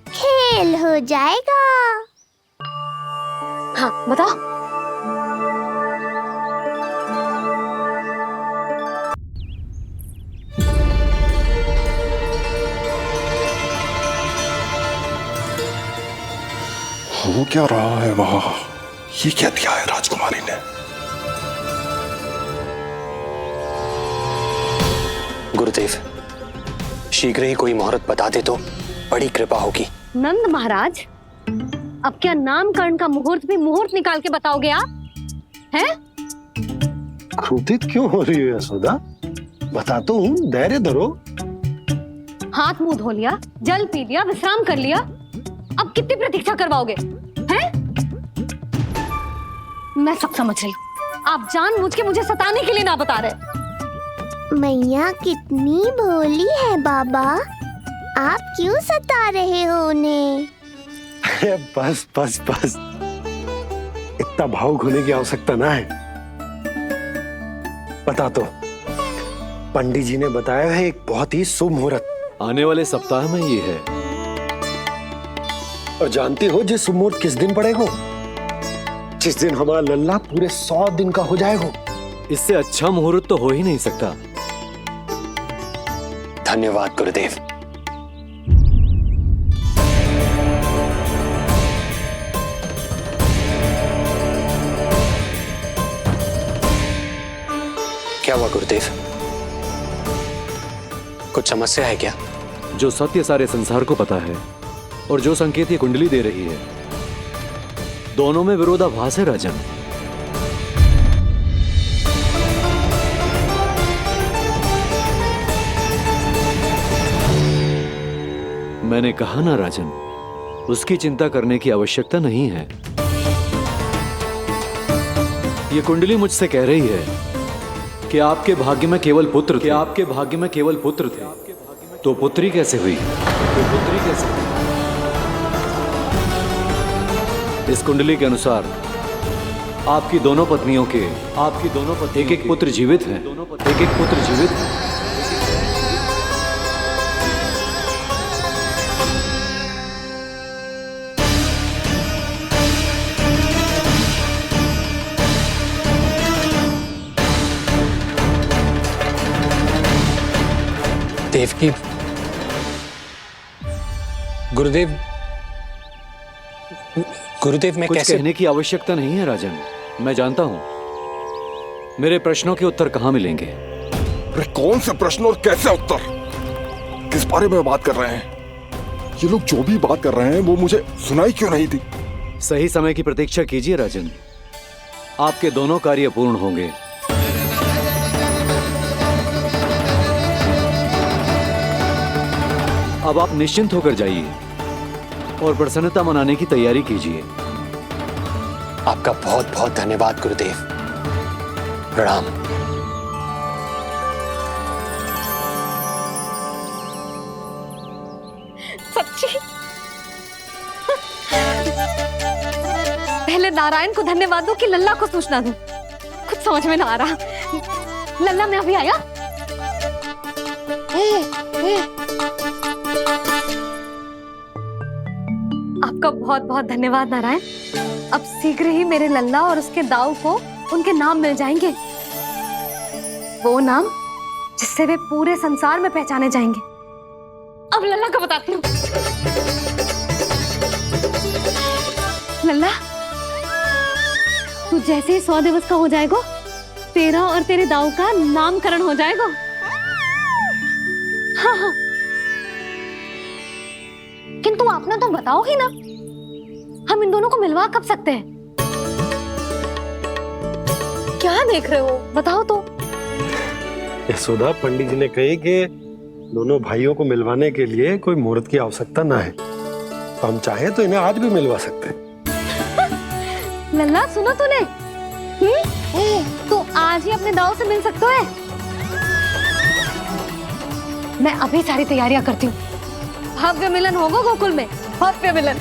खेल हो जाएगा। हाँ बताओ। हो क्या रहा है वहां? ये क्या दिया है राजकुमारी ने? गुरुदेव, शीघ्र ही कोई मुहूर्त बता दे तो बड़ी कृपा होगी। नंद महाराज, अब क्या नामकरण का मुहूर्त भी मुहूर्त निकाल के बताओगे आप? हैं? क्रोधित क्यों हो रही हो यशोदा? बताता हूँ, धैर्य धरो। हाथ मुंह धो लिया, जल पी लिया, विश्राम कर लिया, अब कितनी प्रतीक्षा करवाओगे? हैं? मैं सब समझ रही हूँ, आप जानबूझ के मुझे सताने के लिए ना बता रहे। मैया कितनी भोली है बाबा, आप क्यों सता रहे हो उन्हें? बस बस बस, इतना भावुक होने की आवश्यकता ना है। बता तो, पंडित जी ने बताया है एक बहुत ही शुभ मुहूर्त आने वाले सप्ताह में ये है। और जानती हो जिस शुभ मुहूर्त किस दिन पड़ेगा? जिस दिन हमारा लल्ला पूरे 100 दिन का हो जाएगा। इससे अच्छा मुहूर्त तो हो ही नहीं सकता। धन्यवाद गुरुदेव। क्या हुआ गुरुदेव? कुछ समस्या है क्या? जो सत्य सारे संसार को पता है और जो संकेत ये कुंडली दे रही है, दोनों में विरोधाभास है राजन। मैंने कहा ना राजन, उसकी चिंता करने की आवश्यकता नहीं है। ये कुंडली मुझसे कह रही है कि आपके भाग्य में केवल पुत्र थे। आपके भाग्य में केवल पुत्र थे, तो पुत्री कैसे हुई? इस कुंडली के अनुसार आपकी दोनों पत्नियों के एक एक पुत्र जीवित हैं। देवकी, गुरुदेव मैं कुछ कैसे? कहने की आवश्यकता नहीं है राजन, मैं जानता हूं मेरे प्रश्नों के उत्तर कहां मिलेंगे। अरे कौन से प्रश्न और कैसे उत्तर? किस बारे में बात कर रहे हैं? ये लोग जो भी बात कर रहे हैं वो मुझे सुनाई क्यों नहीं दी? सही समय की प्रतीक्षा कीजिए राजन, आपके दोनों कार्य पूर्ण होंगे। अब आप निश्चिंत होकर जाइए और प्रसन्नता मनाने की तैयारी कीजिए। आपका बहुत बहुत धन्यवाद गुरुदेव। प्रणाम। सच्ची? पहले नारायण को धन्यवाद दूं कि लल्ला को सूचना दूं? कुछ समझ में ना आ रहा। लल्ला मैं अभी आया। आपका बहुत बहुत धन्यवाद नारायण। अब शीघ्र ही मेरे लल्ला और उसके दाऊ को उनके नाम मिल जाएंगे, वो नाम जिससे वे पूरे संसार में पहचाने जाएंगे। अब लल्ला को बताती हूँ। लल्ला, तू जैसे ही 100 दिवस का हो जाएगा, तेरा और तेरे दाऊ का नामकरण हो जाएगा। हाँ हाँ, किंतु आपने तो बताओ ही ना, हम इन दोनों को मिलवा कब सकते हैं? क्या देख रहे हो, बताओ तो। यशोदा, पंडित जी ने कही कि दोनों भाइयों को मिलवाने के लिए कोई मुहूर्त की आवश्यकता ना है, तो हम चाहे तो इन्हें आज भी मिलवा सकते हैं। लल्ला सुनो तूने, तू आज ही अपने दाऊ से मिल सकते है। मैं अभी सारी तैयारियां करती हूँ। भव्य मिलन होगा गोकुल में, भव्य मिलन।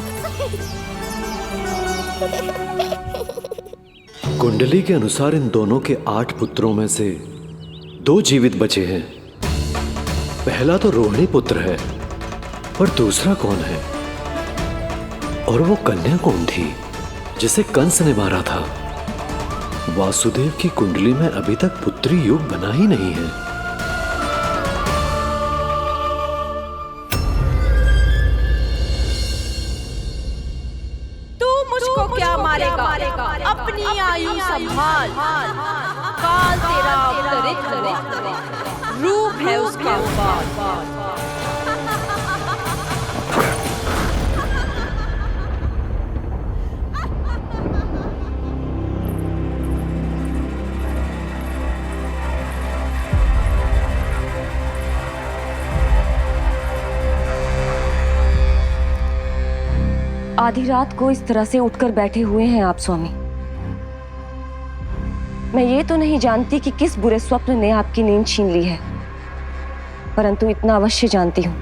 कुंडली के अनुसार इन दोनों के 8 पुत्रों में से 2 जीवित बचे हैं। पहला तो रोहिणी पुत्र है, पर दूसरा कौन है? और वो कन्या कौन थी जिसे कंस ने मारा था? वासुदेव की कुंडली में अभी तक पुत्री योग बना ही नहीं है। तू मुझको क्या मारेगा? अपनी आयु संभाल। काल तेरा अवतरित रूप है उसका। आधी रात को इस तरह से उठकर बैठे हुए हैं आप स्वामी। मैं ये तो नहीं जानती कि किस बुरे स्वप्न ने आपकी नींद छीन ली है, परंतु इतना अवश्य जानती हूँ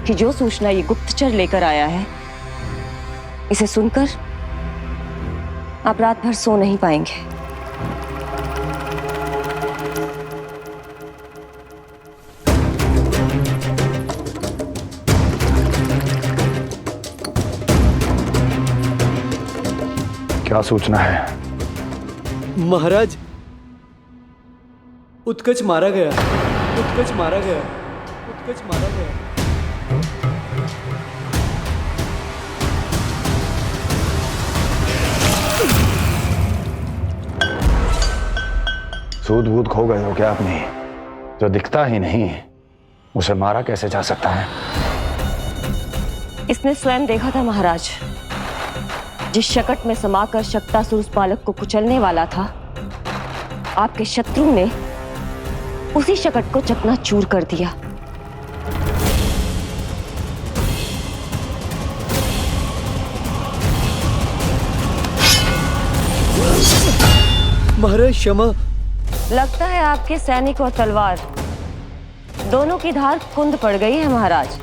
कि जो सूचना ये गुप्तचर लेकर आया है, इसे सुनकर आप रात भर सो नहीं पाएंगे। क्या सूचना है? महाराज, उत्कच मारा गया, उत्कच मारा गया, उत्कच मारा गया। सूद वूद खो गए हो क्या अपनी? जो दिखता ही नहीं उसे मारा कैसे जा सकता है? इसने स्वयं देखा था महाराज। जिस शकट में समाकर शक्तासुर उस बालक को कुचलने वाला था, आपके शत्रु ने उसी शकट को चकनाचूर कर दिया। महाराज क्षमा। लगता है आपके सैनिक और तलवार दोनों की धार कुंद पड़ गई है महाराज।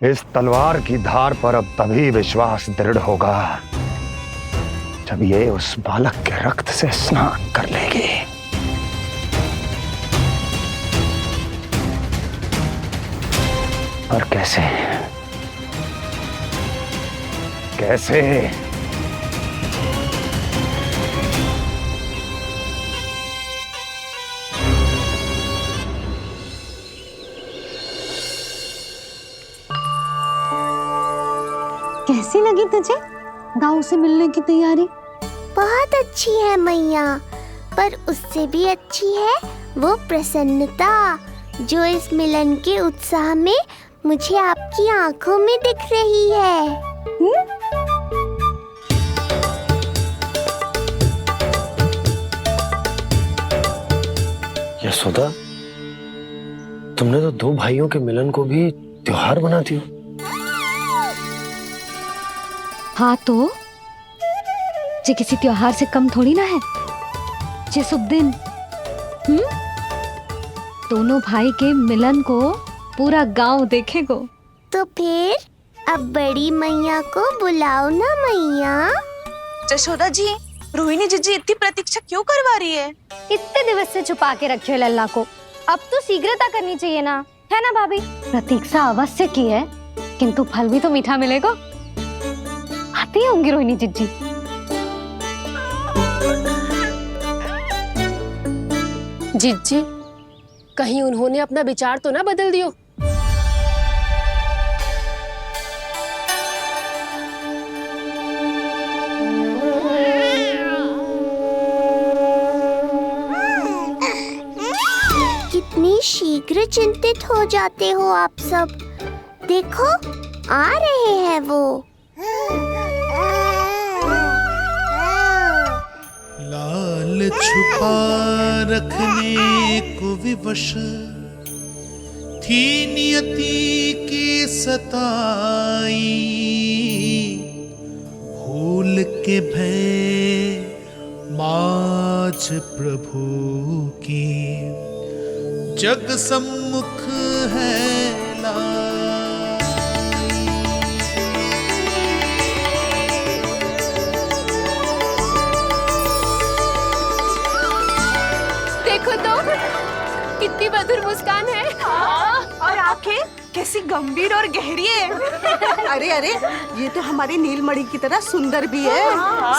इस तलवार की धार पर अब तभी विश्वास दृढ़ होगा जब ये उस बालक के रक्त से स्नान कर लेगी। और कैसे? कैसे? कैसी लगी तुझे दाऊ से मिलने की तैयारी? बहुत अच्छी है मैया, पर उससे भी अच्छी है वो प्रसन्नता जो इस मिलन के उत्साह में मुझे आपकी आंखों में दिख रही है। यशोदा, तुमने तो 2 भाइयों के मिलन को भी त्योहार बना दिया। हाँ तो जे किसी त्योहार से कम थोड़ी ना है। जे शुभ दिन दोनों भाई के मिलन को पूरा गांव देखेगो। तो फिर अब बड़ी मैया को बुलाओ ना मैया। यशोदा जी, रोहिणी जीजी इतनी प्रतीक्षा क्यों करवा रही है? इतने दिवस से छुपा के रखे हो लल्ला को, अब तो शीघ्रता करनी चाहिए ना, है ना भाभी? प्रतीक्षा अवश्य की है, किंतु फल भी तो मीठा मिलेगा। आती होंगी रोहिणी जीजी। जीजी, कहीं उन्होंने अपना विचार तो ना बदल दियो? कितनी शीघ्र चिंतित हो जाते हो आप सब। देखो आ रहे हैं वो। लाल छुपा रखने को विवश थी नियति की सताई, भूल के भय माज प्रभु की जग सम्मुख है देखो तो कितनी मधुर मुस्कान है। और आंखें कैसी गंभीर और गहरी है। अरे अरे, ये तो हमारी नीलमणि की तरह सुंदर भी है।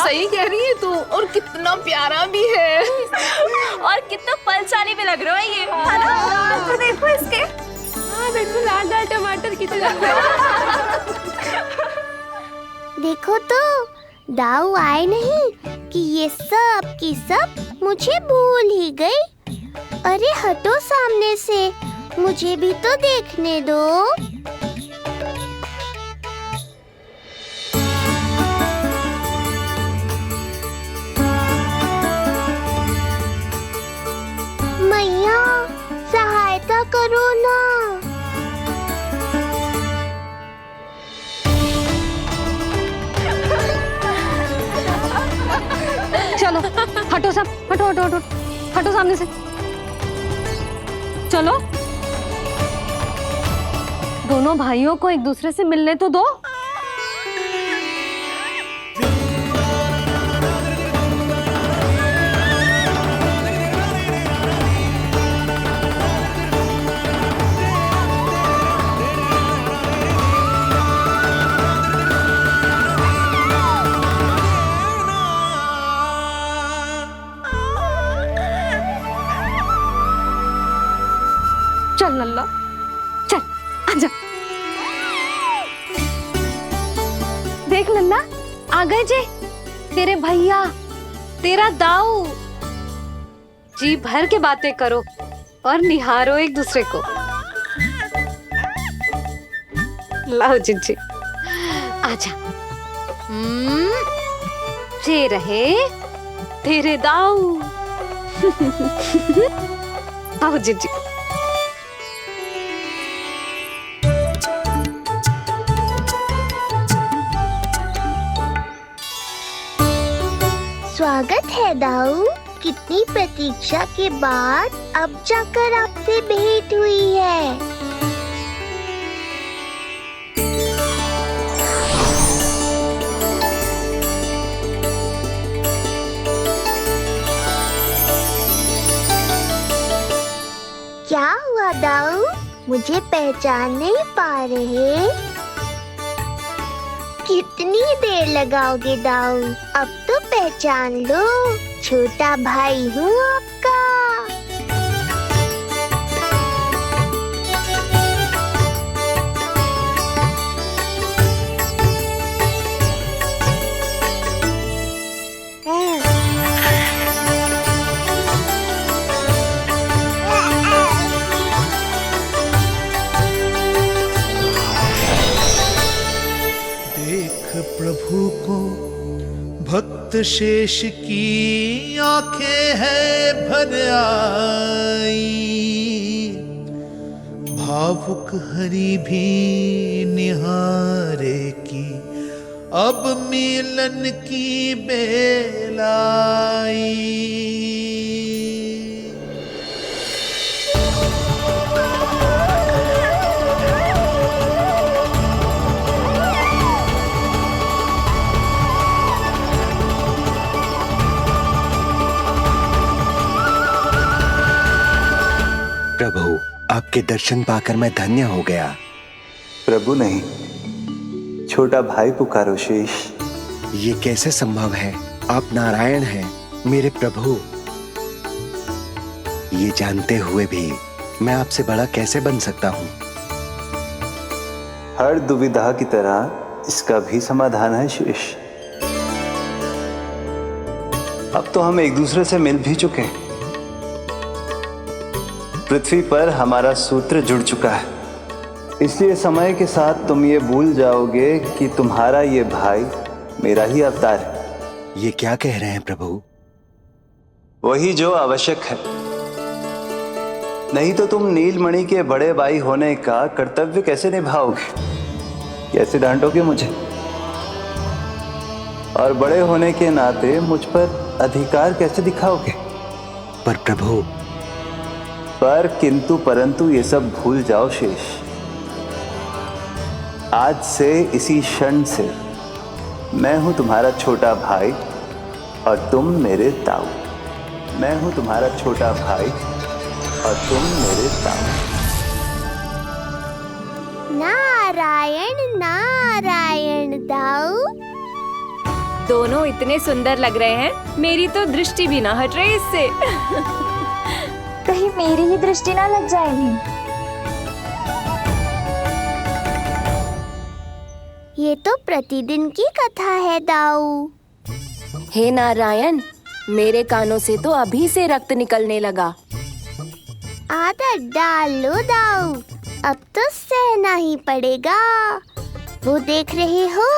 सही कह रही है तू, और कितना प्यारा भी है। और कितना बलशाली भी लग रहा है ये, है ना? तो देखो इसके, हाँ देखो लाल लाल टमाटर की तरह। देखो तो दाऊ आए नहीं कि ये सब की सब मुझे भूल ही गई। अरे हटो सामने से, मुझे भी तो देखने दो। मैया सहायता करो ना। चलो हटो सब, हटो हटो हटो हटो सामने से। चलो दोनों भाइयों को एक दूसरे से मिलने तो दो। चल नल्ला, चल आजा। देख नन्ना, आ गए जे तेरे भैया, तेरा दाऊ। जी भर के बातें करो और निहारो एक दूसरे को। लाओ जिज्जी, आजा। ये रहे तेरे दाऊ। आओ जिज्जी। स्वागत है दाऊ। कितनी प्रतीक्षा के बाद अब जाकर आपसे भेंट हुई है। क्या हुआ दाऊ, मुझे पहचान नहीं पा रहे? कितनी देर लगाओगे दाऊ? अब तो पहचान लो, छोटा भाई हूँ आपका। प्रभु को भक्त शेष की आंखें है भर आई, भावुक हरि भी निहारे की अब मिलन की बेलाई। प्रभु, आपके दर्शन पाकर मैं धन्य हो गया। प्रभु नहीं, छोटा भाई पुकारो शेष। ये कैसे संभव है? आप नारायण हैं, मेरे प्रभु। ये जानते हुए भी मैं आपसे बड़ा कैसे बन सकता हूँ? हर दुविधा की तरह इसका भी समाधान है शेष। अब तो हम एक दूसरे से मिल भी चुके हैं। पृथ्वी पर हमारा सूत्र जुड़ चुका है, इसलिए समय के साथ तुम ये भूल जाओगे कि तुम्हारा ये भाई मेरा ही अवतार है। ये क्या कह रहे हैं प्रभु? वही जो आवश्यक है। नहीं तो तुम नीलमणि के बड़े भाई होने का कर्तव्य कैसे निभाओगे? कैसे डांटोगे मुझे? और बड़े होने के नाते मुझ पर अधिकार कैसे दिखाओगे? पर प्रभु, पर किंतु परंतु ये सब भूल जाओ शेष। आज से इसी क्षण से मैं हूं तुम्हारा छोटा भाई और तुम मेरे ताऊ। मैं हूं तुम्हारा छोटा भाई और तुम मेरे ताऊ। नारायण नारायण दाऊ। दोनों इतने सुंदर लग रहे हैं, मेरी तो दृष्टि भी ना हट रही इससे। कहीं मेरी ही दृष्टि ना लग जाए नहीं। ये तो प्रतिदिन की कथा है दाऊ। हे नारायण, मेरे कानों से तो अभी से रक्त निकलने लगा। आदत डाल लो दाऊ, अब तो सहना ही पड़ेगा। वो देख रहे हो,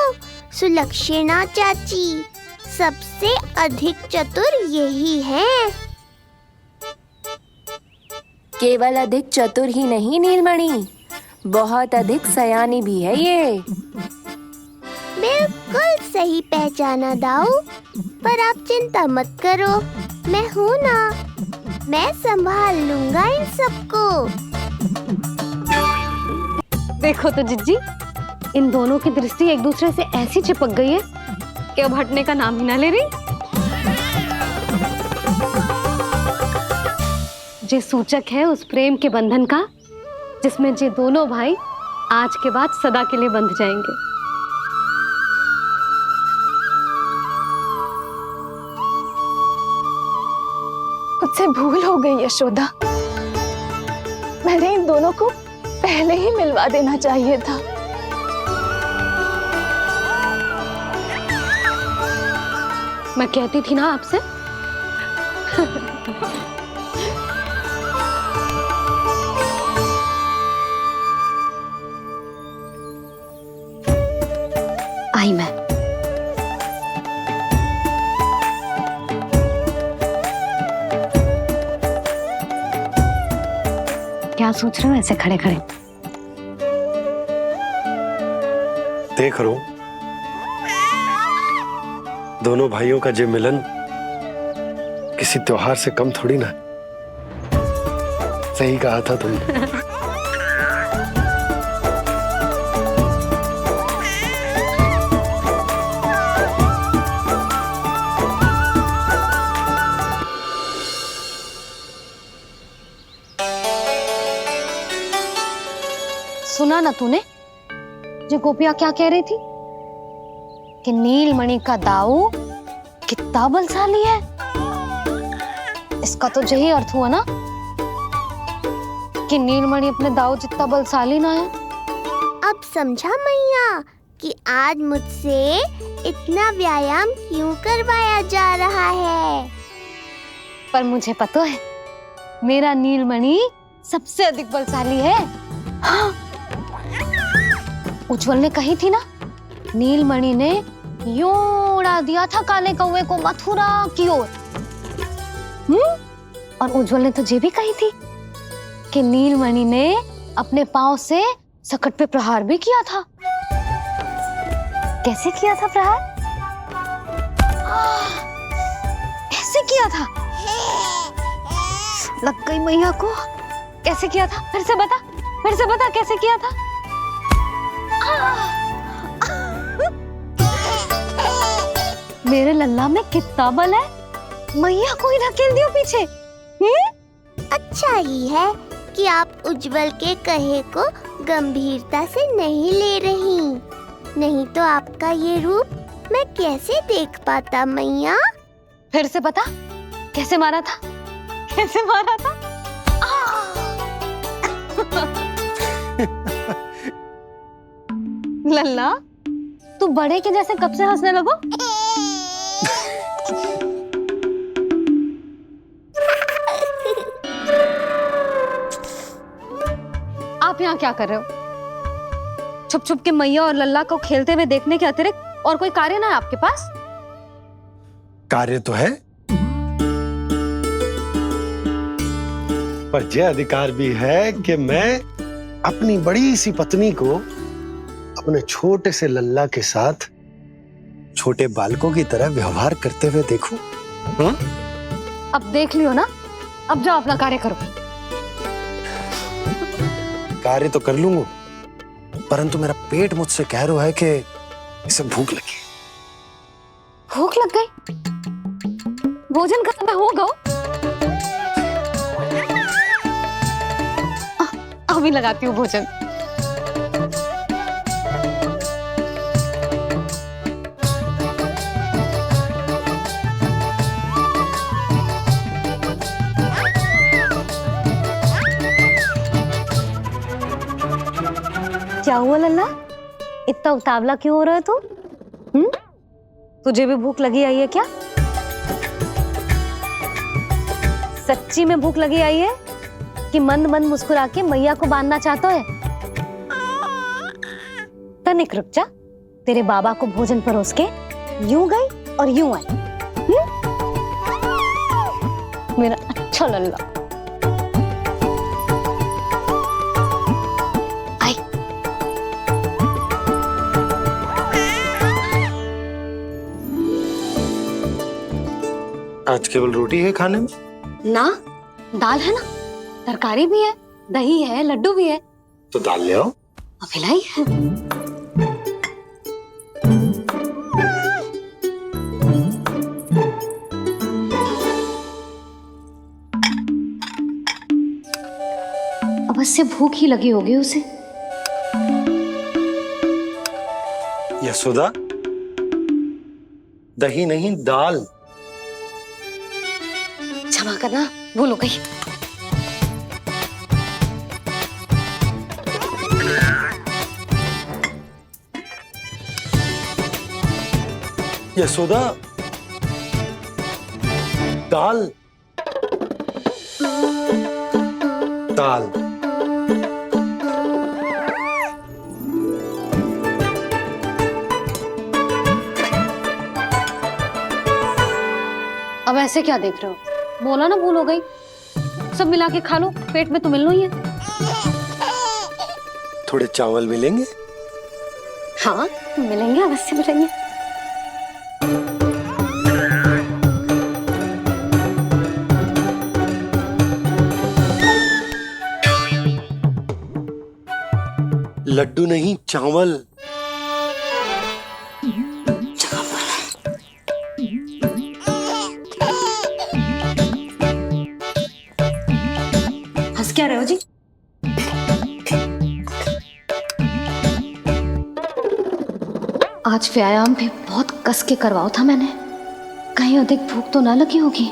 सुलक्षणा चाची सबसे अधिक चतुर यही है। केवल अधिक चतुर ही नहीं नीलमणि, बहुत अधिक सयानी भी है ये। बिल्कुल सही पहचाना दाऊ, पर आप चिंता मत करो, मैं हूँ ना, मैं संभाल लूंगा इन सबको। देखो तो जिज्जी, इन दोनों की दृष्टि एक दूसरे से ऐसी चिपक गई है कि अब हटने का नाम ही ना ले रही। जे सूचक है उस प्रेम के बंधन का, जिसमें जे दोनों भाई आज के बाद सदा के लिए बंध जाएंगे। मुझसे भूल हो गई यशोदा, मैंने इन दोनों को पहले ही मिलवा देना चाहिए था। मैं कहती थी ना आपसे। आई मैं। क्या सोच रहे हो ऐसे खड़े खड़े? देख रहा हूं दोनों भाइयों का जे मिलन किसी त्योहार से कम थोड़ी ना। सही कहा था तुमने। सुना ना तूने जो गोपिया क्या कह रही थी कि नीलमणि का दाऊ कितना बलशाली है। इसका तो यही अर्थ हुआ ना कि नीलमणि अपने दाऊ जितना बलशाली ना है। अब समझा मैया कि आज मुझसे इतना व्यायाम क्यों करवाया जा रहा है। पर मुझे पता है मेरा नीलमणि सबसे अधिक बलशाली है। हाँ। उज्जवल ने कही थी ना, नीलमणि ने यूं उड़ा दिया था काले कौवे को मथुरा की ओर। और उज्जवल ने तो ये भी कही थी कि नीलमणि ने अपने पांव से सकट पे प्रहार भी किया था। कैसे किया था प्रहार? ऐसे किया था। लग गई मैया को। कैसे किया था? फिर से बता कैसे किया था? मेरे लल्ला में कितना बल है। मैया को ही धकेल दियो पीछे। अच्छा ही है कि आप उज्जवल के कहे को गंभीरता से नहीं ले रही, नहीं तो आपका ये रूप मैं कैसे देख पाता मैया। फिर से बता कैसे मारा था? कैसे मारा था? लल्ला तू बड़े के जैसे कब से हंसने लगो? आप यहाँ क्या कर रहे हो? छुप छुप के मैया और लल्ला को खेलते हुए देखने के अतिरिक्त और कोई कार्य ना है आपके पास? कार्य तो है, पर यह अधिकार भी है कि मैं अपनी बड़ी सी पत्नी को अपने छोटे से लल्ला के साथ छोटे बालकों की तरह व्यवहार करते हुए देखूं। हाँ? अब देख लियो ना, अब जाओ अपना कार्य करो। कार्य तो कर लूंगा, परंतु मेरा पेट मुझसे कह रहा है कि इसे भूख लगी। भूख लग गई? भोजन का समय होगा। अभी लगाती हूँ भोजन। क्या हुआ लल्ला, इतना उतावला क्यों हो रहा है तू? तुझे भी भूख लगी आई है क्या? सच्ची में भूख लगी आई है कि मंद मंद मुस्कुरा के मैया को बांधना चाहता है? तनिक रुक जा, तेरे बाबा को भोजन परोस के यूं गई और यूं आई। मेरा अच्छा लल्ला। आज केवल रोटी है खाने में? ना, दाल है ना, तरकारी भी है, दही है, लड्डू भी है। तो दाल ले आओ। अभी लाई है। अवश्य भूख ही लगी होगी उसे। यशोदा, दही नहीं दाल। क्षमा करना, भूल हो गई। यशोदा, दाल दाल। अब ऐसे क्या देख रहे हो? बोला ना भूल हो गई। सब मिला के खा लो, पेट में तो मिलना ही है। थोड़े चावल मिलेंगे? हाँ मिलेंगे, अवश्य मिलेंगे। लड्डू नहीं, चावल। हंस क्या रहे हो जी? आज व्यायाम भी बहुत कस के करवाओ था मैंने, कहीं अधिक भूख तो ना लगी होगी।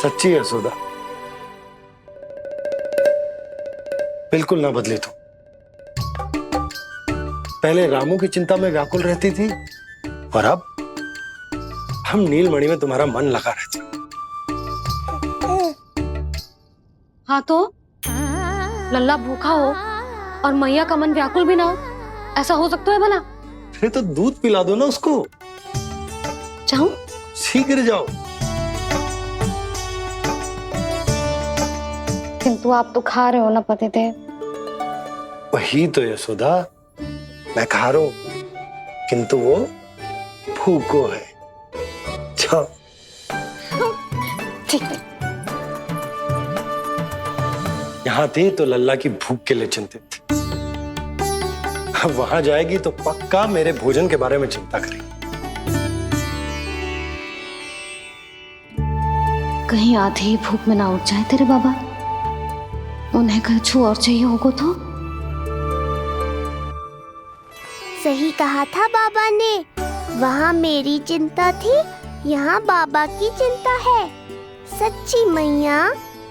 सच्ची है सोदा, बिल्कुल ना बदले तू। पहले रामू की चिंता में व्याकुल रहती थी और अब हम नीलमणि में तुम्हारा मन लगा रहता। हाँ तो लल्ला भूखा हो और मैया का मन व्याकुल भी ना हो, ऐसा हो सकता है भला? फिर तो दूध पिला दो ना उसको। जाऊं? शीघ्र जाओ। किंतु आप तो खा रहे हो ना पतिदेव। वही तो यशोदा, मैं खा रहा हूं, किंतु वो भूखो है। जाओ। ठीक है। यहाँ थी तो लल्ला की भूख के लिए चिंतित थी, अब वहां जाएगी तो पक्का मेरे भोजन के बारे में चिंता करेगी। कहीं आधे ही भूख में ना उठ जाए तेरे बाबा, उन्हें कुछ और चाहिए होगा तो? सही कहा था बाबा ने, वहाँ मेरी चिंता थी, यहाँ बाबा की चिंता है। सच्ची मैया,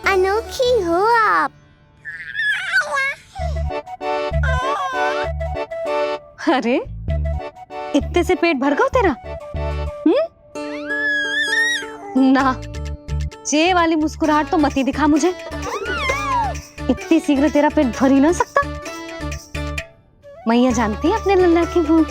अनोखी हो आप। अरे इतने से पेट भर गया तेरा? ना, ये वाली मुस्कुराहट तो मत ही दिखा मुझे। इतनी शीघ्र तेरा पेट भर ही ना सकता। मैया जानती है अपने लल्ला की भूख।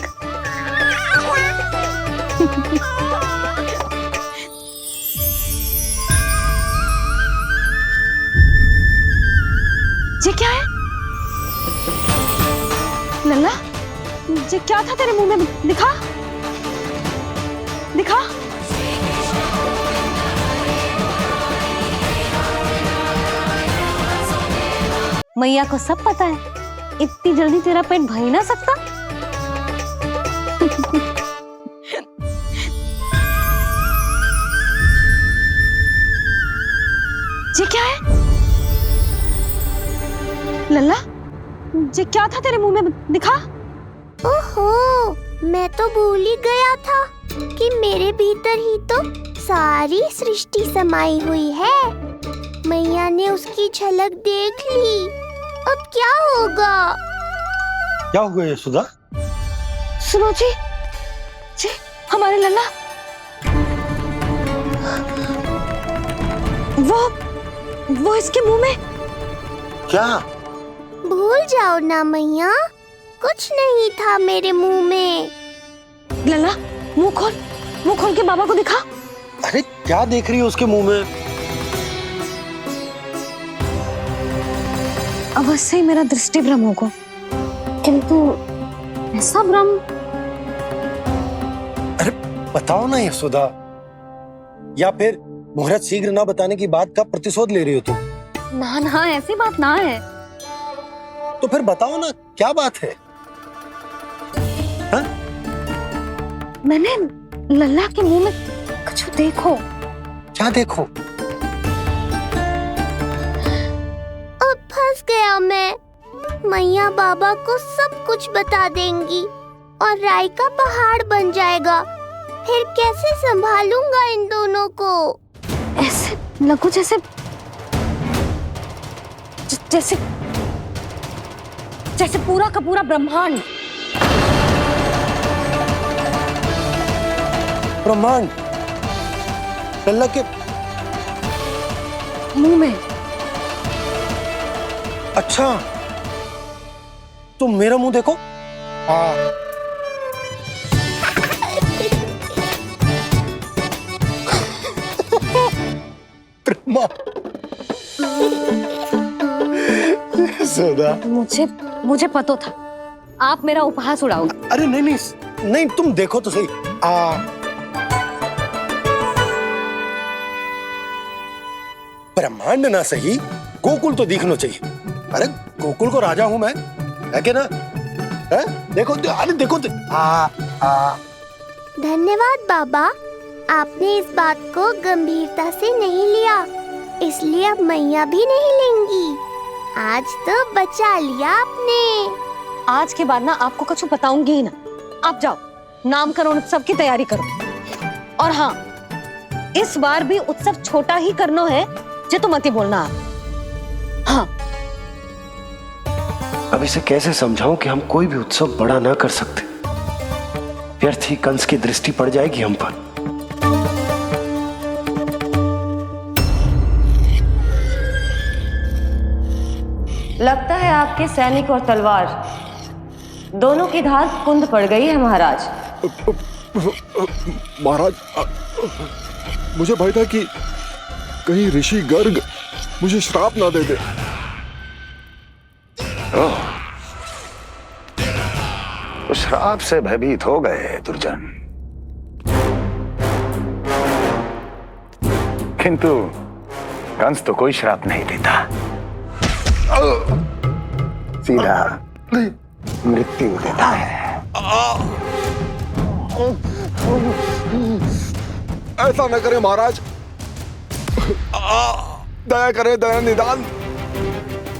ये क्या है? लल्ला, ये क्या था तेरे मुंह में? दिखा दिखा। मैया को सब पता है, इतनी जल्दी तेरा पेट भर ही ना सकता। ये क्या है? लल्ला, ये क्या था तेरे मुंह में? दिखा। ओहो, मैं तो भूल ही गया था कि मेरे भीतर ही तो सारी सृष्टि समाई हुई है। मैया ने उसकी झलक देख ली, अब क्या होगा? क्या हुआ यशोदा? सुनो जी, हमारे लल्ला वो इसके मुंह में। क्या? भूल जाओ ना मैया, कुछ नहीं था मेरे मुंह में। लल्ला, मुंह खोल के बाबा को दिखा। अरे क्या देख रही है उसके मुंह में? अवश्य ही मेरा दृष्टि भ्रम होगा, किंतु ऐसा भ्रम। अरे बताओ ना यशोदा, या फिर मुहूर्त शीघ्र ना बताने की बात का प्रतिशोध ले रही हो तुम? ना, ऐसी बात ना है। तो फिर बताओ ना, क्या बात है? हा? मैंने लल्ला के मुंह में कुछ देखो। क्या देखो? अब फंस गया मैं। मैया बाबा को सब कुछ बता देंगी और राय का पहाड़ बन जाएगा। फिर कैसे संभालूंगा इन दोनों को? ऐसे लगो जैसे पूरा का पूरा ब्रह्मांड लल्ला के मुंह में। अच्छा, तुम मेरा मुंह देखो। यशोदा, मुझे पता था आप मेरा उपहास उड़ाओगे। अरे नहीं, तुम देखो तो सही। ब्रह्मांड ना सही, गोकुल तो दिखना चाहिए। अरे गोकुल को राजा हूं मैं, है कि ना? है? देखो, अरे देखो। धन्यवाद बाबा, आपने इस बात को गंभीरता से नहीं लिया, इसलिए अब मैया भी नहीं लेंगी। आज तो बचा लिया आपने। आज के बाद ना आपको कुछ बताऊंगी ही ना। आप जाओ, नामकरण उत्सव की तैयारी करो। और हाँ, इस बार भी उत्सव छोटा ही करना है, जो तो मत ही बोलना आप। हाँ। अब इसे कैसे समझाऊं कि हम कोई भी उत्सव बड़ा ना कर सकते? व्यर्थ ही कंस की दृष्टि पड़ जाएगी हम पर। लगता है आपके सैनिक और तलवार दोनों की धार कुंद पड़ गई है महाराज। महाराज, मुझे भय था कि कहीं ऋषि गर्ग मुझे श्राप ना दे दे। तो श्राप से भयभीत हो गए दुर्जन, किंतु कंस तो कोई श्राप नहीं देता, सीधा मृत्यु देता है। ऐसा न करे महाराज, दया करे, दया निदान।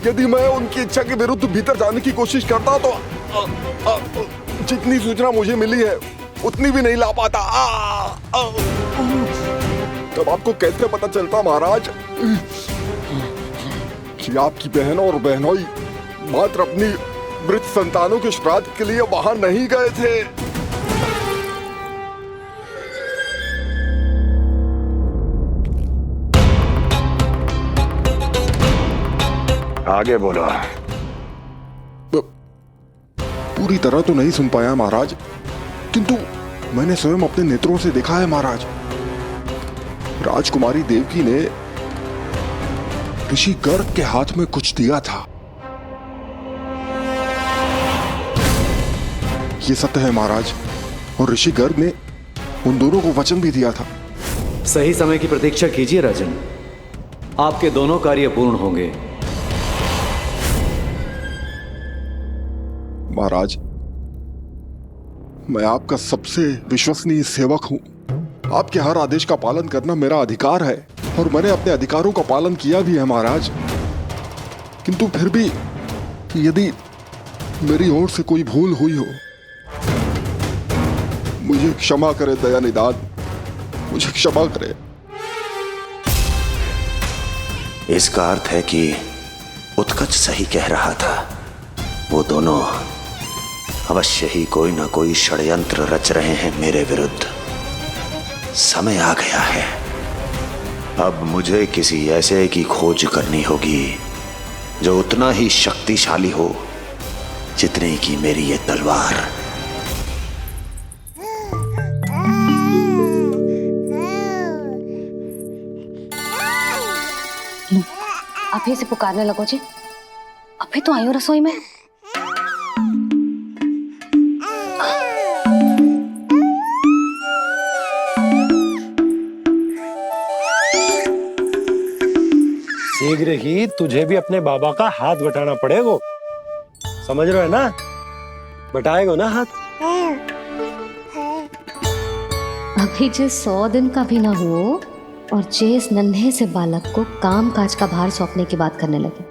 यदि मैं उनकी इच्छा के विरुद्ध भीतर जाने की कोशिश करता तो जितनी सूचना मुझे मिली है उतनी भी नहीं ला पाता। तब आपको कैसे पता चलता महाराज कि आपकी बहन और बहनोई मात्र अपनी मृत संतानों के श्राद्ध के लिए वहां नहीं गए थे? आगे बोलो। पूरी तरह तो नहीं सुन पाया महाराज, किंतु मैंने स्वयं अपने नेत्रों से देखा है महाराज। राजकुमारी देवकी ने ऋषि गर्ग के हाथ में कुछ दिया था ये सत्य है महाराज, और ऋषि गर्ग ने उन दोनों को वचन भी दिया था। सही समय की प्रतीक्षा कीजिए राजन, आपके दोनों कार्य पूर्ण होंगे। महाराज, मैं आपका सबसे विश्वसनीय सेवक हूं। आपके हर आदेश का पालन करना मेरा अधिकार है, और मैंने अपने अधिकारों का पालन किया भी है महाराज। किंतु फिर भी यदि मेरी ओर से कोई भूल हुई हो, मुझे क्षमा करे दयानिधान, मुझे क्षमा करे। इसका अर्थ है कि उत्कच सही कह रहा था। वो दोनों अवश्य ही कोई ना कोई षड्यंत्र रच रहे हैं मेरे विरुद्ध। समय आ गया है, अब मुझे किसी ऐसे की खोज करनी होगी जो उतना ही शक्तिशाली हो जितने की मेरी ये तलवार। अभी से पुकारने लगो जी, अभी तो आई हूँ रसोई में। शीघ्र ही तुझे भी अपने बाबा का हाथ बटाना पड़ेगा, समझ रहे हो ना? बटाएगा ना हाथ? अभी जे 100 दिन का भी ना हो और जे इस नन्हे से बालक को काम काज का भार सौंपने की बात करने लगे।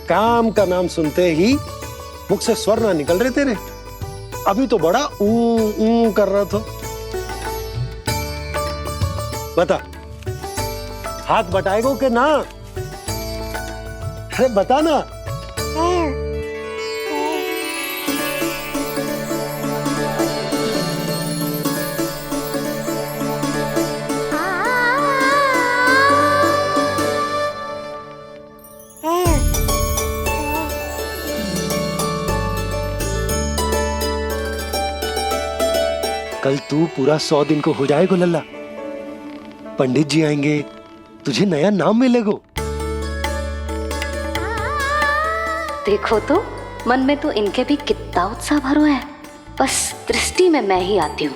काम का नाम सुनते ही मुख से स्वर ना निकल रहे तेरे। अभी तो बड़ा ऊ कर रहा था। बता, हाथ बटाएगो के ना? अरे बता ना। कल तू पूरा 100 दिन को हो जाएगा लल्ला। पंडित जी आएंगे, तुझे नया नाम मिलेगा। देखो तो मन में तो इनके भी कितना उत्साह भरो है, बस दृष्टि में मैं ही आती हूँ।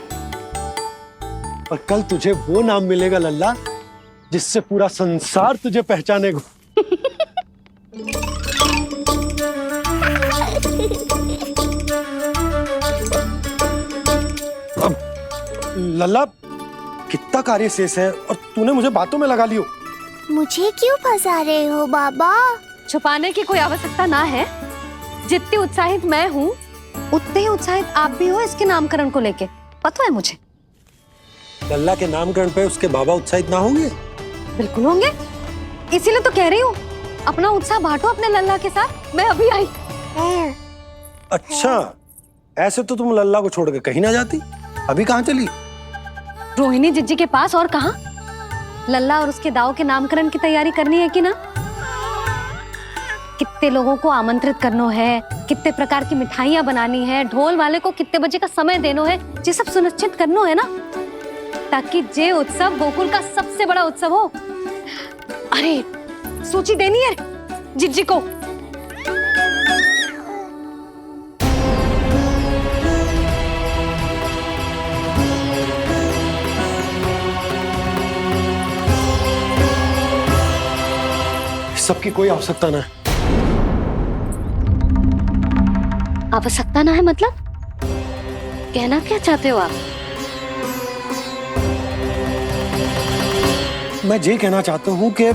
और कल तुझे वो नाम मिलेगा लल्ला जिससे पूरा संसार तुझे पहचानेगा। अब लल्ला, कितना कार्य शेष है और तूने मुझे बातों में लगा लियो। मुझे क्यों फंसा रहे हो बाबा? छुपाने की कोई आवश्यकता ना है। जितनी उत्साहित मैं हूँ उतने ही उत्साहित आप भी हो इसके नामकरण को लेके, पता है मुझे। लल्ला के नामकरण पे उसके बाबा उत्साहित ना होंगे? बिल्कुल होंगे, इसीलिए तो कह रही हूँ अपना उत्साह बांटो अपने लल्ला के साथ। मैं अभी आई। अच्छा, ऐसे तो तुम लल्ला को छोड़ के कहीं ना जाती। अभी कहाँ चली? रोहिणी जिज्जी के पास, और कहाँ। लल्ला और उसके दाव के नामकरण की तैयारी करनी है कि ना? कितने लोगों को आमंत्रित करना है, कितने प्रकार की मिठाइयां बनानी है, ढोल वाले को कितने बजे का समय देना है, ये सब सुनिश्चित करना है ना, ताकि जे उत्सव गोकुल का सबसे बड़ा उत्सव हो। अरे सूची देनी है जिज्जी को। सबकी कोई आवश्यकता ना है। आवश्यकता ना है मतलब? कहना क्या चाहते हो आप? मैं ये कहना चाहता हूँ कि